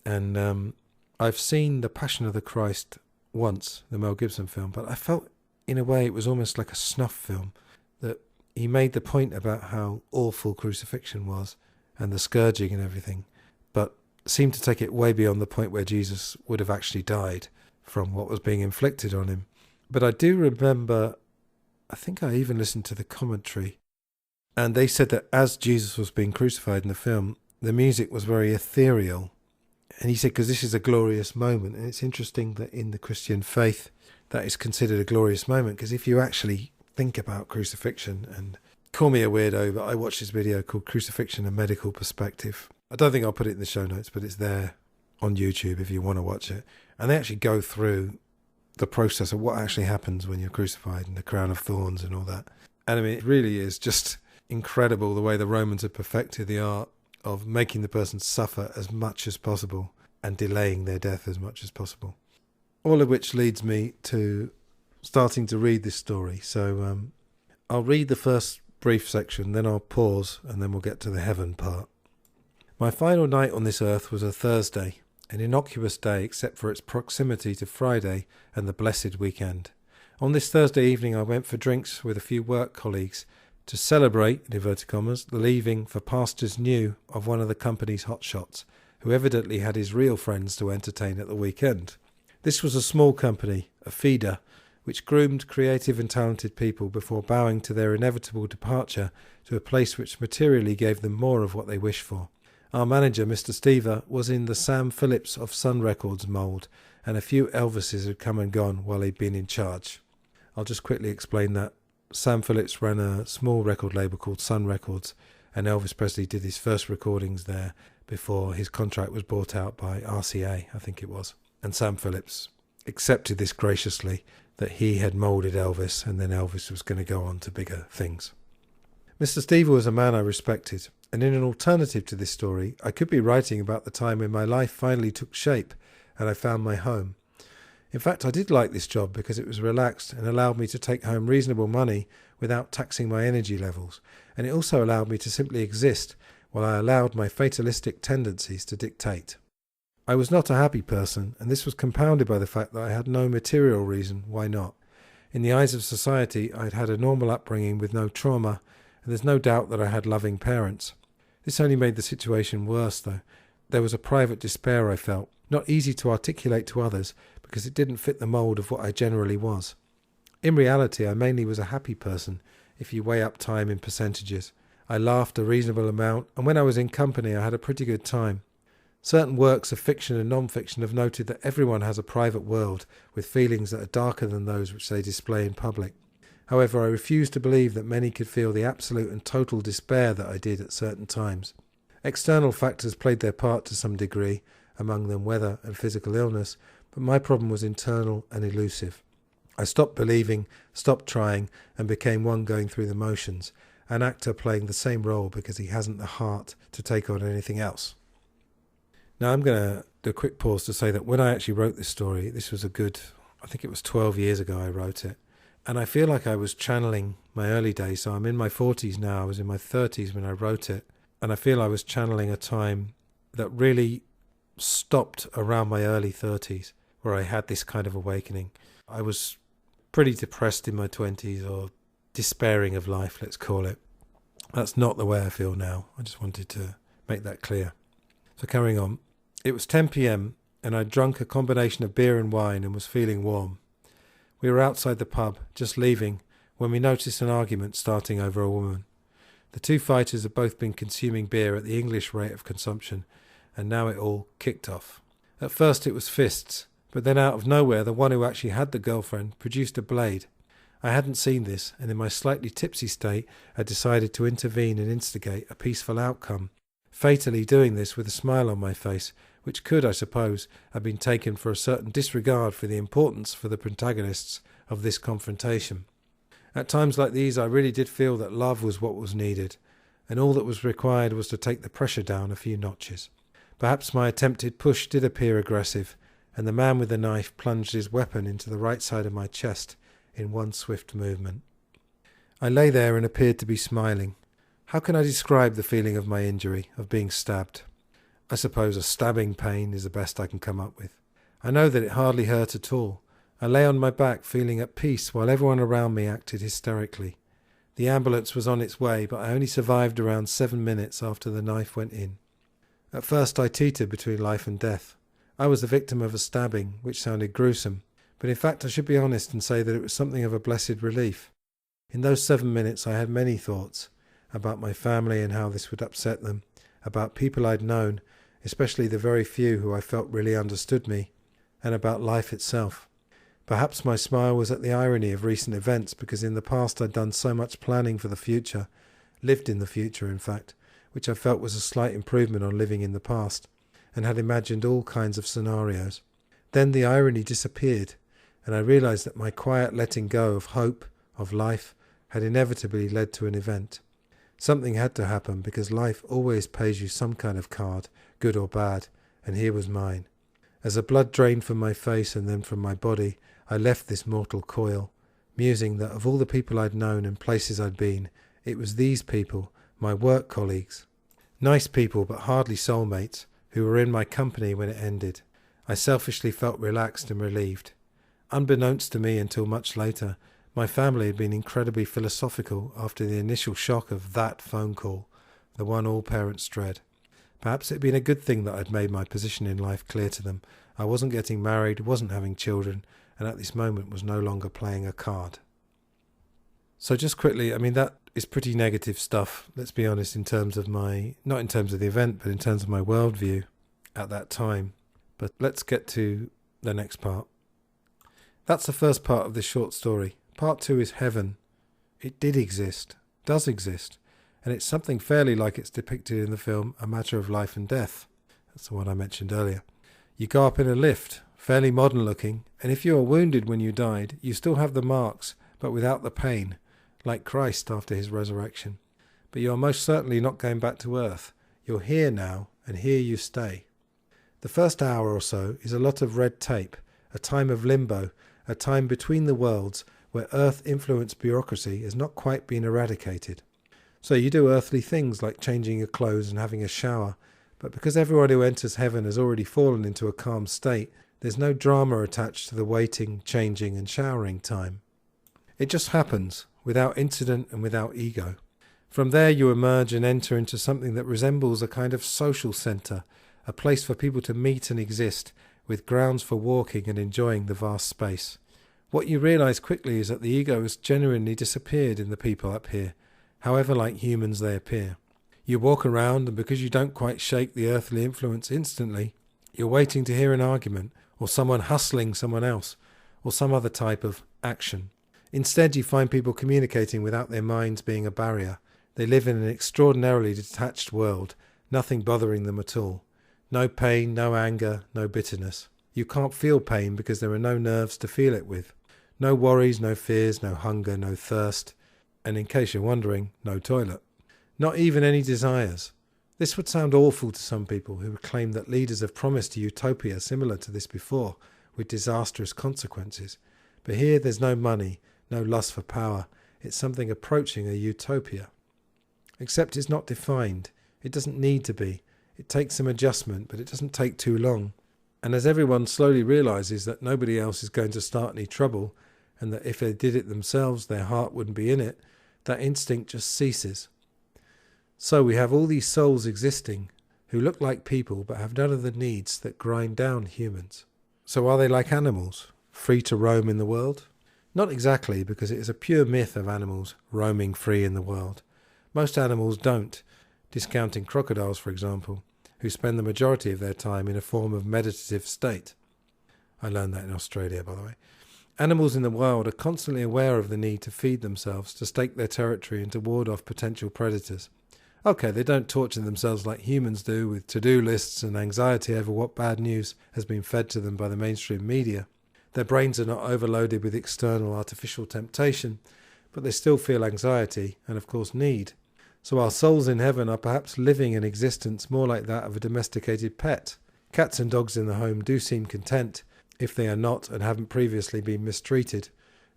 And I've seen The Passion of the Christ once, the Mel Gibson film, but I felt in a way it was almost like a snuff film, that he made the point about how awful crucifixion was and the scourging and everything, but seemed to take it way beyond the point where Jesus would have actually died from what was being inflicted on him. But I do remember, I think I even listened to the commentary, and they said that as Jesus was being crucified in the film, the music was very ethereal. And he said, because this is a glorious moment. And it's interesting that in the Christian faith, that is considered a glorious moment, because if you actually think about crucifixion, and call me a weirdo, but I watched this video called Crucifixion: A Medical Perspective. I don't think I'll put it in the show notes, but it's there on YouTube if you want to watch it. And they actually go through the process of what actually happens when you're crucified and the crown of thorns and all that. And I mean, it really is just incredible the way the Romans have perfected the art of making the person suffer as much as possible and delaying their death as much as possible. All of which leads me to starting to read this story. So I'll read the first brief section, then I'll pause, and then we'll get to the heaven part. My final night on this earth was a Thursday, an innocuous day except for its proximity to Friday and the blessed weekend. On this Thursday evening I went for drinks with a few work colleagues to celebrate, in inverted commas, the leaving for pastures new of one of the company's hotshots, who evidently had his real friends to entertain at the weekend. This was a small company, a feeder, which groomed creative and talented people before bowing to their inevitable departure to a place which materially gave them more of what they wished for. Our manager, Mr. Stever, was in the Sam Phillips of Sun Records mould, and a few Elvises had come and gone while he'd been in charge. I'll just quickly explain that. Sam Phillips ran a small record label called Sun Records, and Elvis Presley did his first recordings there before his contract was bought out by RCA, I think it was. And Sam Phillips accepted this graciously, that he had moulded Elvis, and then Elvis was going to go on to bigger things. Mr. Stever was a man I respected, and in an alternative to this story, I could be writing about the time when my life finally took shape and I found my home. In fact, I did like this job because it was relaxed and allowed me to take home reasonable money without taxing my energy levels, and it also allowed me to simply exist while I allowed my fatalistic tendencies to dictate. I was not a happy person, and this was compounded by the fact that I had no material reason why not. In the eyes of society, I had had a normal upbringing with no trauma, and there's no doubt that I had loving parents. This only made the situation worse, though. There was a private despair I felt, not easy to articulate to others, because it didn't fit the mould of what I generally was. In reality, I mainly was a happy person, if you weigh up time in percentages. I laughed a reasonable amount, and when I was in company I had a pretty good time. Certain works of fiction and non-fiction have noted that everyone has a private world, with feelings that are darker than those which they display in public. However, I refuse to believe that many could feel the absolute and total despair that I did at certain times. External factors played their part to some degree, among them weather and physical illness, but my problem was internal and elusive. I stopped believing, stopped trying, and became one going through the motions, an actor playing the same role because he hasn't the heart to take on anything else. Now I'm going to do a quick pause to say that when I actually wrote this story, this was I think it was 12 years ago I wrote it, and I feel like I was channeling my early days. So I'm in my 40s now, I was in my 30s when I wrote it, and I feel I was channeling a time that really stopped around my early 30s, where I had this kind of awakening. I was pretty depressed in my 20s, or despairing of life, let's call it. That's not the way I feel now. I just wanted to make that clear. So carrying on. It was 10 p.m. and I'd drunk a combination of beer and wine and was feeling warm. We were outside the pub, just leaving, when we noticed an argument starting over a woman. The two fighters had both been consuming beer at the English rate of consumption, and now it all kicked off. At first it was fists, but then out of nowhere the one who actually had the girlfriend produced a blade. I hadn't seen this, and in my slightly tipsy state had decided to intervene and instigate a peaceful outcome, fatally doing this with a smile on my face, which could, I suppose, have been taken for a certain disregard for the importance for the protagonists of this confrontation. At times like these I really did feel that love was what was needed, and all that was required was to take the pressure down a few notches. Perhaps my attempted push did appear aggressive, and the man with the knife plunged his weapon into the right side of my chest in one swift movement. I lay there and appeared to be smiling. How can I describe the feeling of my injury, of being stabbed? I suppose a stabbing pain is the best I can come up with. I know that it hardly hurt at all. I lay on my back feeling at peace while everyone around me acted hysterically. The ambulance was on its way, but I only survived around 7 minutes after the knife went in. At first I teetered between life and death. I was the victim of a stabbing, which sounded gruesome, but in fact I should be honest and say that it was something of a blessed relief. In those 7 minutes I had many thoughts, about my family and how this would upset them, about people I'd known, especially the very few who I felt really understood me, and about life itself. Perhaps my smile was at the irony of recent events, because in the past I'd done so much planning for the future, lived in the future in fact, which I felt was a slight improvement on living in the past, and had imagined all kinds of scenarios. Then the irony disappeared, and I realised that my quiet letting go of hope, of life, had inevitably led to an event. Something had to happen, because life always pays you some kind of card, good or bad, and here was mine. As the blood drained from my face and then from my body, I left this mortal coil, musing that of all the people I'd known and places I'd been, it was these people, my work colleagues. Nice people, but hardly soulmates, who were in my company when it ended. I selfishly felt relaxed and relieved. Unbeknownst to me until much later, my family had been incredibly philosophical after the initial shock of that phone call, the one all parents dread. Perhaps it had been a good thing that I'd made my position in life clear to them. I wasn't getting married, wasn't having children, and at this moment was no longer playing a card. So just quickly, that is pretty negative stuff, let's be honest, in terms of not in terms of the event, but in terms of my worldview at that time. But let's get to the next part. That's the first part of this short story. Part 2 is heaven. It did exist, does exist, and it's something fairly like it's depicted in the film A Matter of Life and Death. That's the one I mentioned earlier. You go up in a lift, fairly modern looking, and if you are wounded when you died, you still have the marks, but without the pain, like Christ after his resurrection. But you are most certainly not going back to earth. You're here now, and here you stay. The first hour or so is a lot of red tape, a time of limbo, a time between the worlds where earth-influenced bureaucracy has not quite been eradicated. So you do earthly things like changing your clothes and having a shower, but because everyone who enters heaven has already fallen into a calm state, there's no drama attached to the waiting, changing and showering time. It just happens, without incident and without ego. From there you emerge and enter into something that resembles a kind of social centre, a place for people to meet and exist, with grounds for walking and enjoying the vast space. What you realise quickly is that the ego has genuinely disappeared in the people up here, however like humans they appear. You walk around, and because you don't quite shake the earthly influence instantly, you're waiting to hear an argument, or someone hustling someone else, or some other type of action. Instead, you find people communicating without their minds being a barrier. They live in an extraordinarily detached world, nothing bothering them at all. No pain, no anger, no bitterness. You can't feel pain because there are no nerves to feel it with. No worries, no fears, no hunger, no thirst. And in case you're wondering, no toilet. Not even any desires. This would sound awful to some people who would claim that leaders have promised a utopia similar to this before, with disastrous consequences. But here there's no money, no lust for power. It's something approaching a utopia. Except it's not defined. It doesn't need to be. It takes some adjustment, but it doesn't take too long. And as everyone slowly realises that nobody else is going to start any trouble, and that if they did it themselves, their heart wouldn't be in it, that instinct just ceases. So we have all these souls existing, who look like people but have none of the needs that grind down humans. So are they like animals, free to roam in the world? Not exactly, because it is a pure myth of animals roaming free in the world. Most animals don't, discounting crocodiles, for example, who spend the majority of their time in a form of meditative state. I learned that in Australia, by the way. Animals in the wild are constantly aware of the need to feed themselves, to stake their territory and to ward off potential predators. Okay, they don't torture themselves like humans do with to-do lists and anxiety over what bad news has been fed to them by the mainstream media. Their brains are not overloaded with external artificial temptation, but they still feel anxiety and of course need. So our souls in heaven are perhaps living an existence more like that of a domesticated pet. Cats and dogs in the home do seem content, if they are not and haven't previously been mistreated.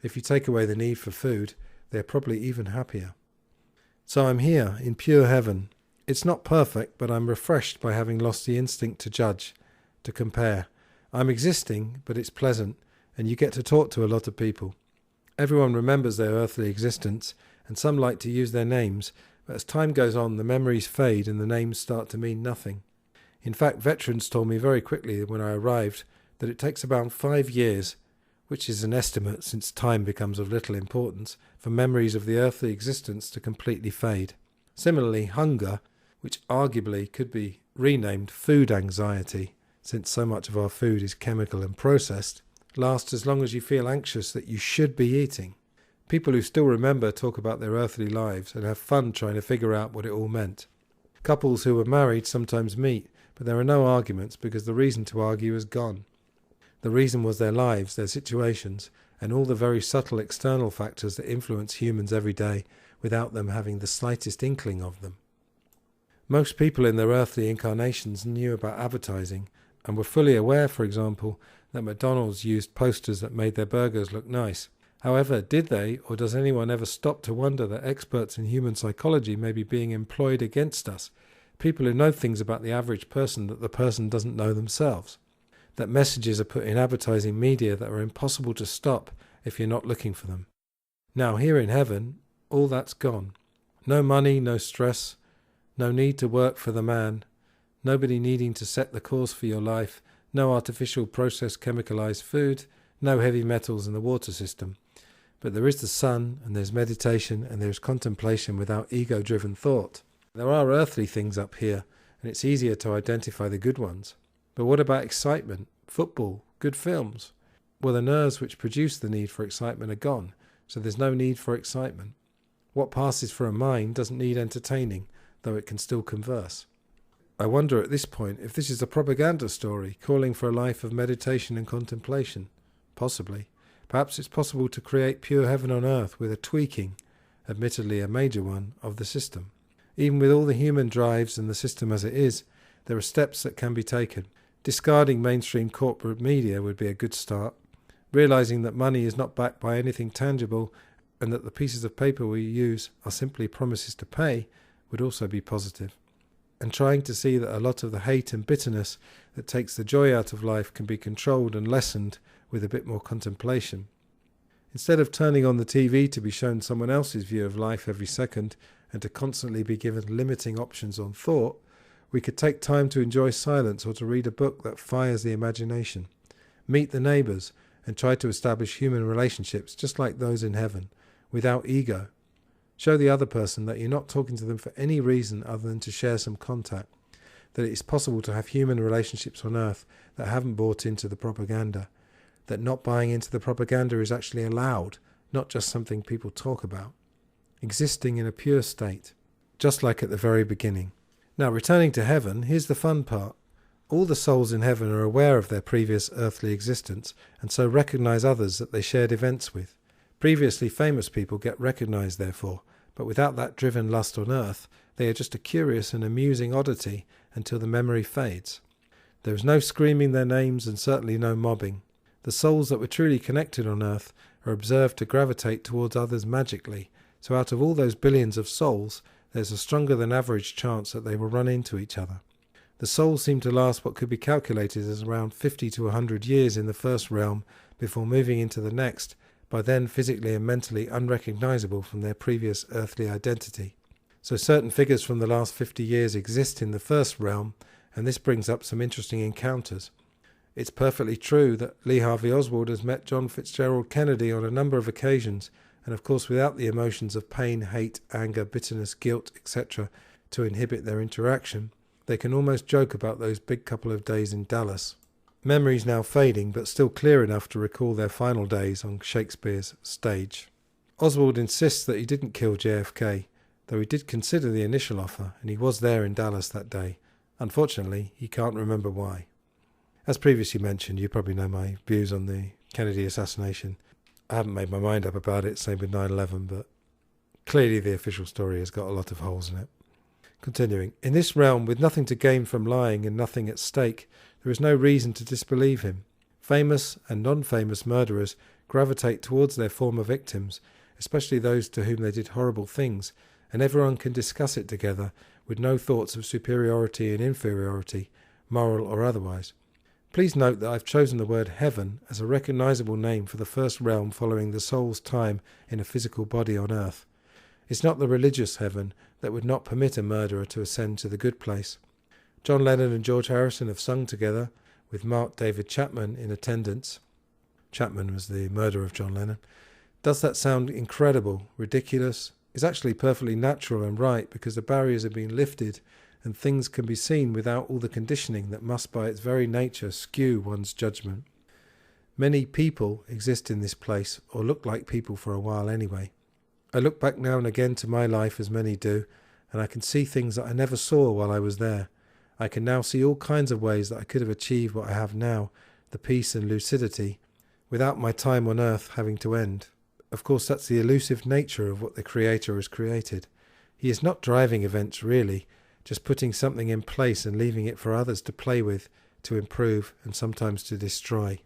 If you take away the need for food, they're probably even happier. So I'm here, in pure heaven. It's not perfect, but I'm refreshed by having lost the instinct to judge, to compare. I'm existing, but it's pleasant, and you get to talk to a lot of people. Everyone remembers their earthly existence, and some like to use their names, but as time goes on, the memories fade and the names start to mean nothing. In fact, veterans told me very quickly when I arrived that it takes about 5 years, which is an estimate since time becomes of little importance, for memories of the earthly existence to completely fade. Similarly, hunger, which arguably could be renamed food anxiety, since so much of our food is chemical and processed, lasts as long as you feel anxious that you should be eating. People who still remember talk about their earthly lives and have fun trying to figure out what it all meant. Couples who are married sometimes meet, but there are no arguments because the reason to argue is gone. The reason was their lives, their situations, and all the very subtle external factors that influence humans every day without them having the slightest inkling of them. Most people in their earthly incarnations knew about advertising and were fully aware, for example, that McDonald's used posters that made their burgers look nice, However, did they, or does anyone ever stop to wonder that experts in human psychology may be being employed against us, people who know things about the average person that the person doesn't know themselves? That messages are put in advertising media that are impossible to stop if you're not looking for them. Now, here in heaven, all that's gone. No money, no stress, no need to work for the man, nobody needing to set the course for your life, no artificial processed chemicalized food, no heavy metals in the water system. But there is the sun, and there's meditation, and there's contemplation without ego-driven thought. There are earthly things up here, and it's easier to identify the good ones. But what about excitement, football, good films? Well, the nerves which produce the need for excitement are gone, so there's no need for excitement. What passes for a mind doesn't need entertaining, though it can still converse. I wonder at this point if this is a propaganda story calling for a life of meditation and contemplation. Possibly. Perhaps it's possible to create pure heaven on earth with a tweaking, admittedly a major one, of the system. Even with all the human drives and the system as it is, there are steps that can be taken. Discarding mainstream corporate media would be a good start. Realizing that money is not backed by anything tangible and that the pieces of paper we use are simply promises to pay would also be positive. And trying to see that a lot of the hate and bitterness that takes the joy out of life can be controlled and lessened with a bit more contemplation. Instead of turning on the TV to be shown someone else's view of life every second and to constantly be given limiting options on thought, we could take time to enjoy silence or to read a book that fires the imagination. Meet the neighbours and try to establish human relationships just like those in heaven, without ego. Show the other person that you're not talking to them for any reason other than to share some contact, that it is possible to have human relationships on earth that haven't bought into the propaganda, that not buying into the propaganda is actually allowed, not just something people talk about. Existing in a pure state, just like at the very beginning. Now, returning to heaven, here's the fun part. All the souls in heaven are aware of their previous earthly existence and so recognize others that they shared events with. Previously famous people get recognized, therefore, but without that driven lust on earth, they are just a curious and amusing oddity until the memory fades. There is no screaming their names and certainly no mobbing. The souls that were truly connected on earth are observed to gravitate towards others magically, so out of all those billions of souls, there's a stronger than average chance that they will run into each other. The souls seem to last what could be calculated as around 50 to 100 years in the first realm before moving into the next, by then physically and mentally unrecognizable from their previous earthly identity. So certain figures from the last 50 years exist in the first realm, and this brings up some interesting encounters. It's perfectly true that Lee Harvey Oswald has met John Fitzgerald Kennedy on a number of occasions, and of course without the emotions of pain, hate, anger, bitterness, guilt, etc. to inhibit their interaction, they can almost joke about those big couple of days in Dallas. Memories now fading, but still clear enough to recall their final days on Shakespeare's stage. Oswald insists that he didn't kill JFK, though he did consider the initial offer, and he was there in Dallas that day. Unfortunately, he can't remember why. As previously mentioned, you probably know my views on the Kennedy assassination. I haven't made my mind up about it, same with 9/11, but clearly the official story has got a lot of holes in it. Continuing, in this realm, with nothing to gain from lying and nothing at stake, there is no reason to disbelieve him. Famous and non-famous murderers gravitate towards their former victims, especially those to whom they did horrible things, and everyone can discuss it together with no thoughts of superiority and inferiority, moral or otherwise. Please note that I've chosen the word heaven as a recognizable name for the first realm following the soul's time in a physical body on earth. It's not the religious heaven that would not permit a murderer to ascend to the good place. John Lennon and George Harrison have sung together, with Mark David Chapman in attendance. Chapman was the murderer of John Lennon. Does that sound incredible, ridiculous? It's actually perfectly natural and right because the barriers have been lifted and things can be seen without all the conditioning that must by its very nature skew one's judgment. Many people exist in this place, or look like people for a while anyway. I look back now and again to my life as many do, and I can see things that I never saw while I was there. I can now see all kinds of ways that I could have achieved what I have now, the peace and lucidity, without my time on earth having to end. Of course, that's the elusive nature of what the Creator has created. He is not driving events really, just putting something in place and leaving it for others to play with, to improve, and sometimes to destroy.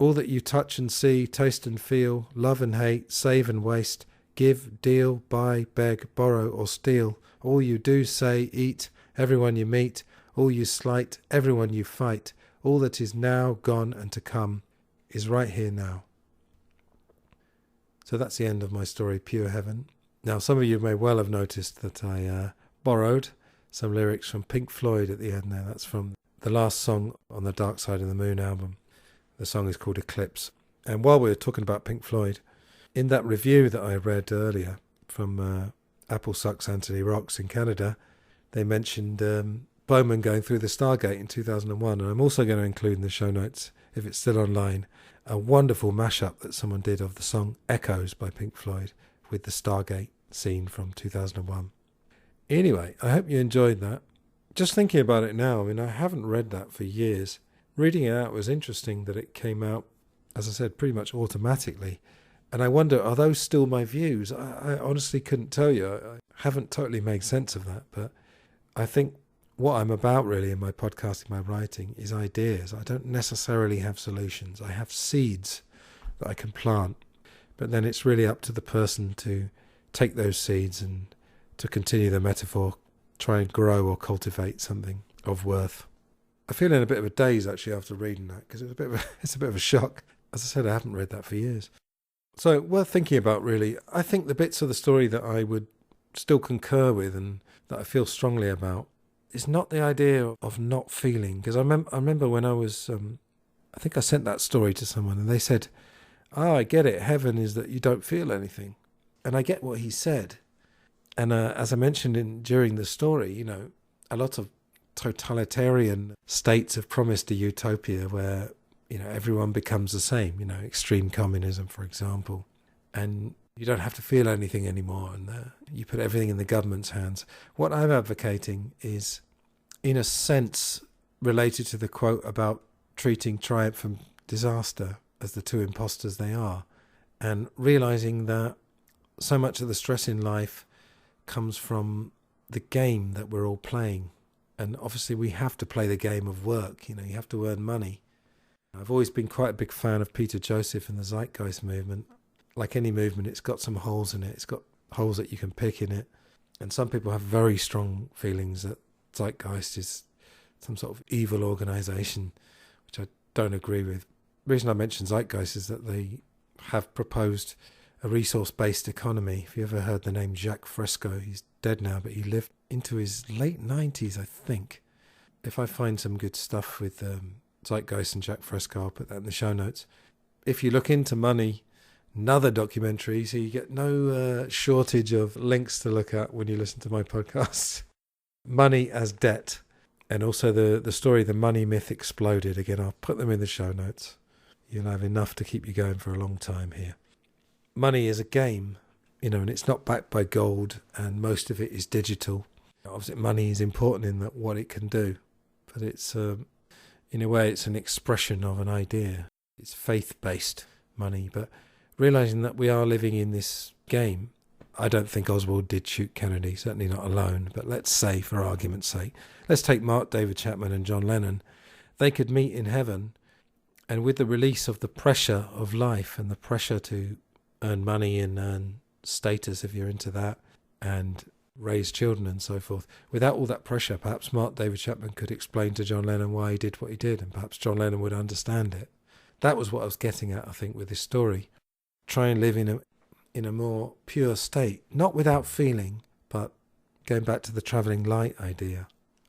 All that you touch and see, taste and feel, love and hate, save and waste, give, deal, buy, beg, borrow or steal, all you do, say, eat, everyone you meet, all you slight, everyone you fight, all that is now, gone and to come, is right here now. So that's the end of my story, Pure Heaven. Now, some of you may well have noticed that I borrowed some lyrics from Pink Floyd at the end there. That's from the last song on the Dark Side of the Moon album. The song is called Eclipse. And while we were talking about Pink Floyd, in that review that I read earlier from Apple Sucks, Antony Rocks in Canada, they mentioned Bowman going through the Stargate in 2001. And I'm also going to include in the show notes, if it's still online, a wonderful mashup that someone did of the song Echoes by Pink Floyd with the Stargate scene from 2001. Anyway, I hope you enjoyed that. Just thinking about it now, I mean, I haven't read that for years. Reading it out was interesting that it came out, as I said, pretty much automatically. And I wonder, are those still my views? I honestly couldn't tell you. I haven't totally made sense of that. But I think what I'm about really in my podcasting, my writing, is ideas. I don't necessarily have solutions. I have seeds that I can plant. But then it's really up to the person to take those seeds and to continue the metaphor, try and grow or cultivate something of worth. I feel in a bit of a daze actually after reading that, because it's a bit of a shock. As I said, I haven't read that for years. So worth thinking about really. I think the bits of the story that I would still concur with and that I feel strongly about is not the idea of not feeling. Because I remember when I was, I think I sent that story to someone and they said, I get it, heaven is that you don't feel anything. And I get what he said. And as I mentioned during the story, you know, a lot of totalitarian states have promised a utopia where, you know, everyone becomes the same, you know, extreme communism, for example, and you don't have to feel anything anymore, and you put everything in the government's hands. What I'm advocating is, in a sense, related to the quote about treating triumph and disaster as the two imposters they are, and realizing that so much of the stress in life comes from the game that we're all playing. And obviously we have to play the game of work, you know, you have to earn money. I've always been quite a big fan of Peter Joseph and the Zeitgeist movement. Like any movement, it's got some holes in it. It's got holes that you can pick in it. And some people have very strong feelings that Zeitgeist is some sort of evil organisation, which I don't agree with. The reason I mention Zeitgeist is that they have proposed a resource-based economy. If you ever heard the name Jacques Fresco, he's dead now, but he lived into his late 90s, I think. If I find some good stuff with Zeitgeist and Jacques Fresco, I'll put that in the show notes. If you look into money, another documentary, so you get no shortage of links to look at when you listen to my podcast. Money as Debt, and also the story The Money Myth Exploded. Again, I'll put them in the show notes. You'll have enough to keep you going for a long time here. Money is a game, you know, and it's not backed by gold, and most of it is digital. Obviously, money is important in that what it can do, but it's, in a way, it's an expression of an idea. It's faith-based money, but realising that we are living in this game, I don't think Oswald did shoot Kennedy, certainly not alone, but let's say, for argument's sake, let's take Mark David Chapman and John Lennon. They could meet in heaven, and with the release of the pressure of life and the pressure to earn money and earn status, if you're into that, and raise children and so forth. Without all that pressure, perhaps Mark David Chapman could explain to John Lennon why he did what he did, and perhaps John Lennon would understand it. That was what I was getting at, I think, with this story. Try and live in a more pure state, not without feeling, but going back to the travelling light idea.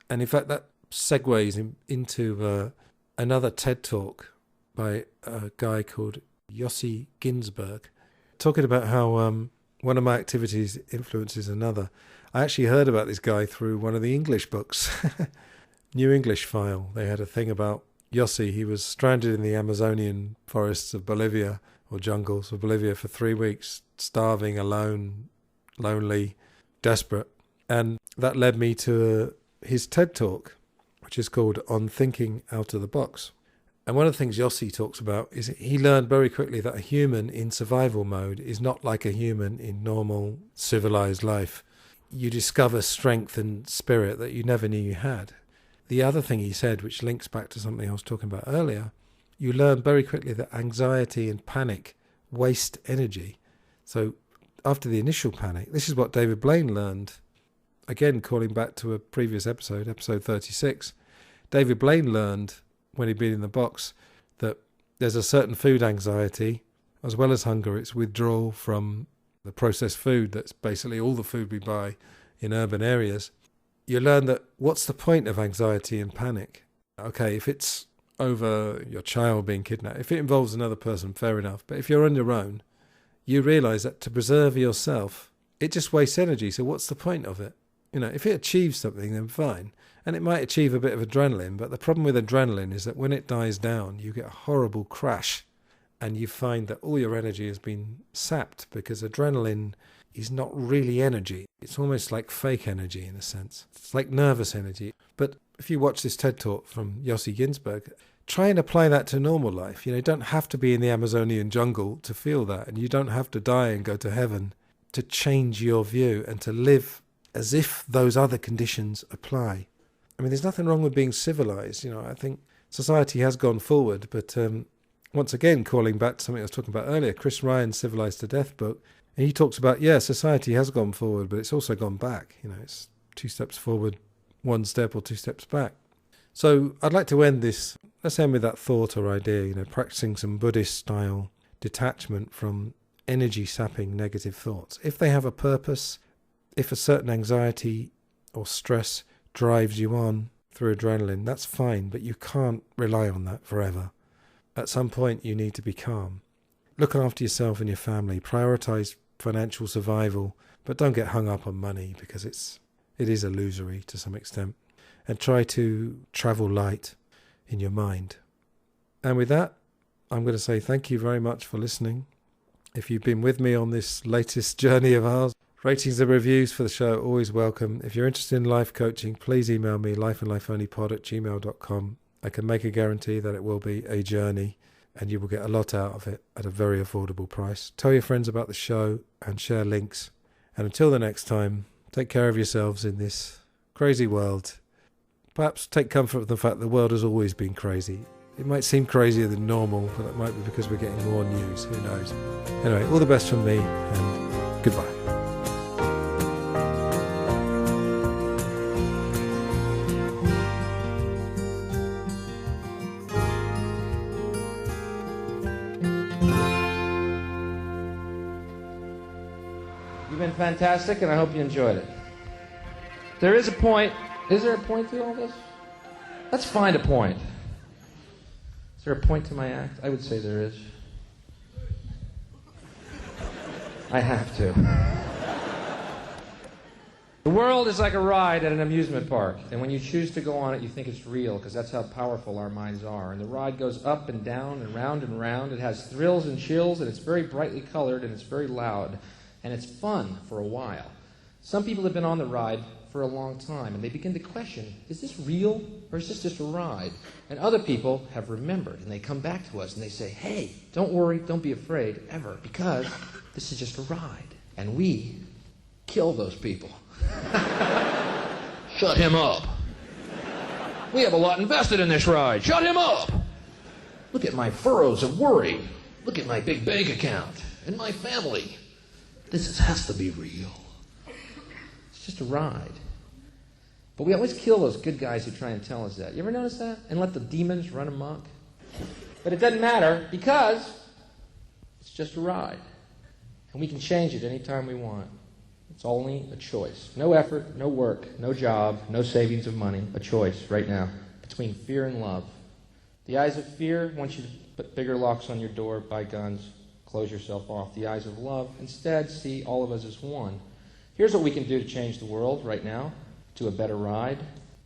And in fact, that segues into another TED Talk by a guy called Yossi Ginsberg, talking about how one of my activities influences another. I actually heard about this guy through one of the English books, New English File. They had a thing about Yossi. He was stranded in the Amazonian forests of Bolivia, or jungles of Bolivia, for 3 weeks, starving, alone, lonely, desperate. And that led me to his TED Talk, which is called On Thinking Out of the Box. And one of the things Yossi talks about is he learned very quickly that a human in survival mode is not like a human in normal civilized life. You discover strength and spirit that you never knew you had. The other thing he said, which links back to something I was talking about earlier, you learn very quickly that anxiety and panic waste energy. So after the initial panic, this is what David Blaine learned. Again, calling back to a previous episode, episode 36, David Blaine learned when he'd been in the box that there's a certain food anxiety, as well as hunger. It's withdrawal from the processed food. That's basically all the food we buy in urban areas. You learn that what's the point of anxiety and panic? Okay, if it's over your child being kidnapped, if it involves another person, fair enough. But if you're on your own, you realise that to preserve yourself, it just wastes energy. So what's the point of it? You know, if it achieves something, then fine. And it might achieve a bit of adrenaline, but the problem with adrenaline is that when it dies down, you get a horrible crash and you find that all your energy has been sapped, because adrenaline is not really energy. It's almost like fake energy in a sense. It's like nervous energy. But if you watch this TED Talk from Yossi Ginsberg, try and apply that to normal life. You know, you don't have to be in the Amazonian jungle to feel that, and you don't have to die and go to heaven to change your view and to live as if those other conditions apply. I mean, there's nothing wrong with being civilized. You know, I think society has gone forward, but once again, calling back to something I was talking about earlier, Chris Ryan's Civilized to Death book, and he talks about, society has gone forward, but it's also gone back. You know, it's 2 steps forward, 1 step, or 2 steps back. So I'd like to end this, let's end with that thought or idea, you know, practicing some Buddhist-style detachment from energy-sapping negative thoughts. If they have a purpose, if a certain anxiety or stress drives you on through adrenaline, that's fine, but you can't rely on that forever. At some point, you need to be calm. Look after yourself and your family. Prioritize financial survival, but don't get hung up on money, because it is illusory to some extent. And try to travel light in your mind. And with that, I'm going to say thank you very much for listening. If you've been with me on this latest journey of ours, ratings and reviews for the show are always welcome. If you're interested in life coaching, please email me, lifeandlifeonlypod@gmail.com. I can make a guarantee that it will be a journey and you will get a lot out of it at a very affordable price. Tell your friends about the show and share links. And until the next time, take care of yourselves in this crazy world. Perhaps take comfort from the fact the world has always been crazy. It might seem crazier than normal, but it might be because we're getting more news. Who knows? Anyway, all the best from me, and goodbye. You've been fantastic, and I hope you enjoyed it. There is a point. Is there a point to all this? Let's find a point. Is there a point to my act? I would say there is. I have to. The world is like a ride at an amusement park, and when you choose to go on it, you think it's real, because that's how powerful our minds are. And the ride goes up and down and round and round. It has thrills and chills, and it's very brightly colored, and it's very loud, and it's fun for a while. Some people have been on the ride for a long time, and they begin to question, is this real, or is this just a ride? And other people have remembered, and they come back to us, and they say, hey, don't worry, don't be afraid, ever, because this is just a ride. And we kill those people. Shut him up. We have a lot invested in this ride. Shut him up. Look at my furrows of worry. Look at my big bank account and my family. This has to be real. It's just a ride. But we always kill those good guys who try and tell us that. You ever notice that? And let the demons run amok? But it doesn't matter, because it's just a ride. And we can change it anytime we want. It's only a choice. No effort, no work, no job, no savings of money. A choice right now between fear and love. The eyes of fear want you to put bigger locks on your door, buy guns, close yourself off. The eyes of love instead see all of us as one. Here's what we can do to change the world right now to a better ride.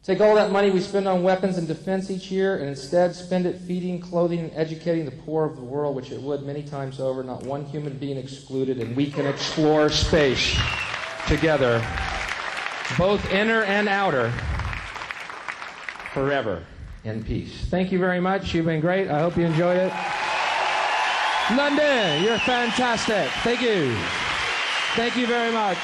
Take all that money we spend on weapons and defense each year and instead spend it feeding, clothing, and educating the poor of the world, which it would many times over, not one human being excluded, and we can explore space together, both inner and outer, forever in peace. Thank you very much. You've been great. I hope you enjoyed it. London, you're fantastic. Thank you. Thank you very much.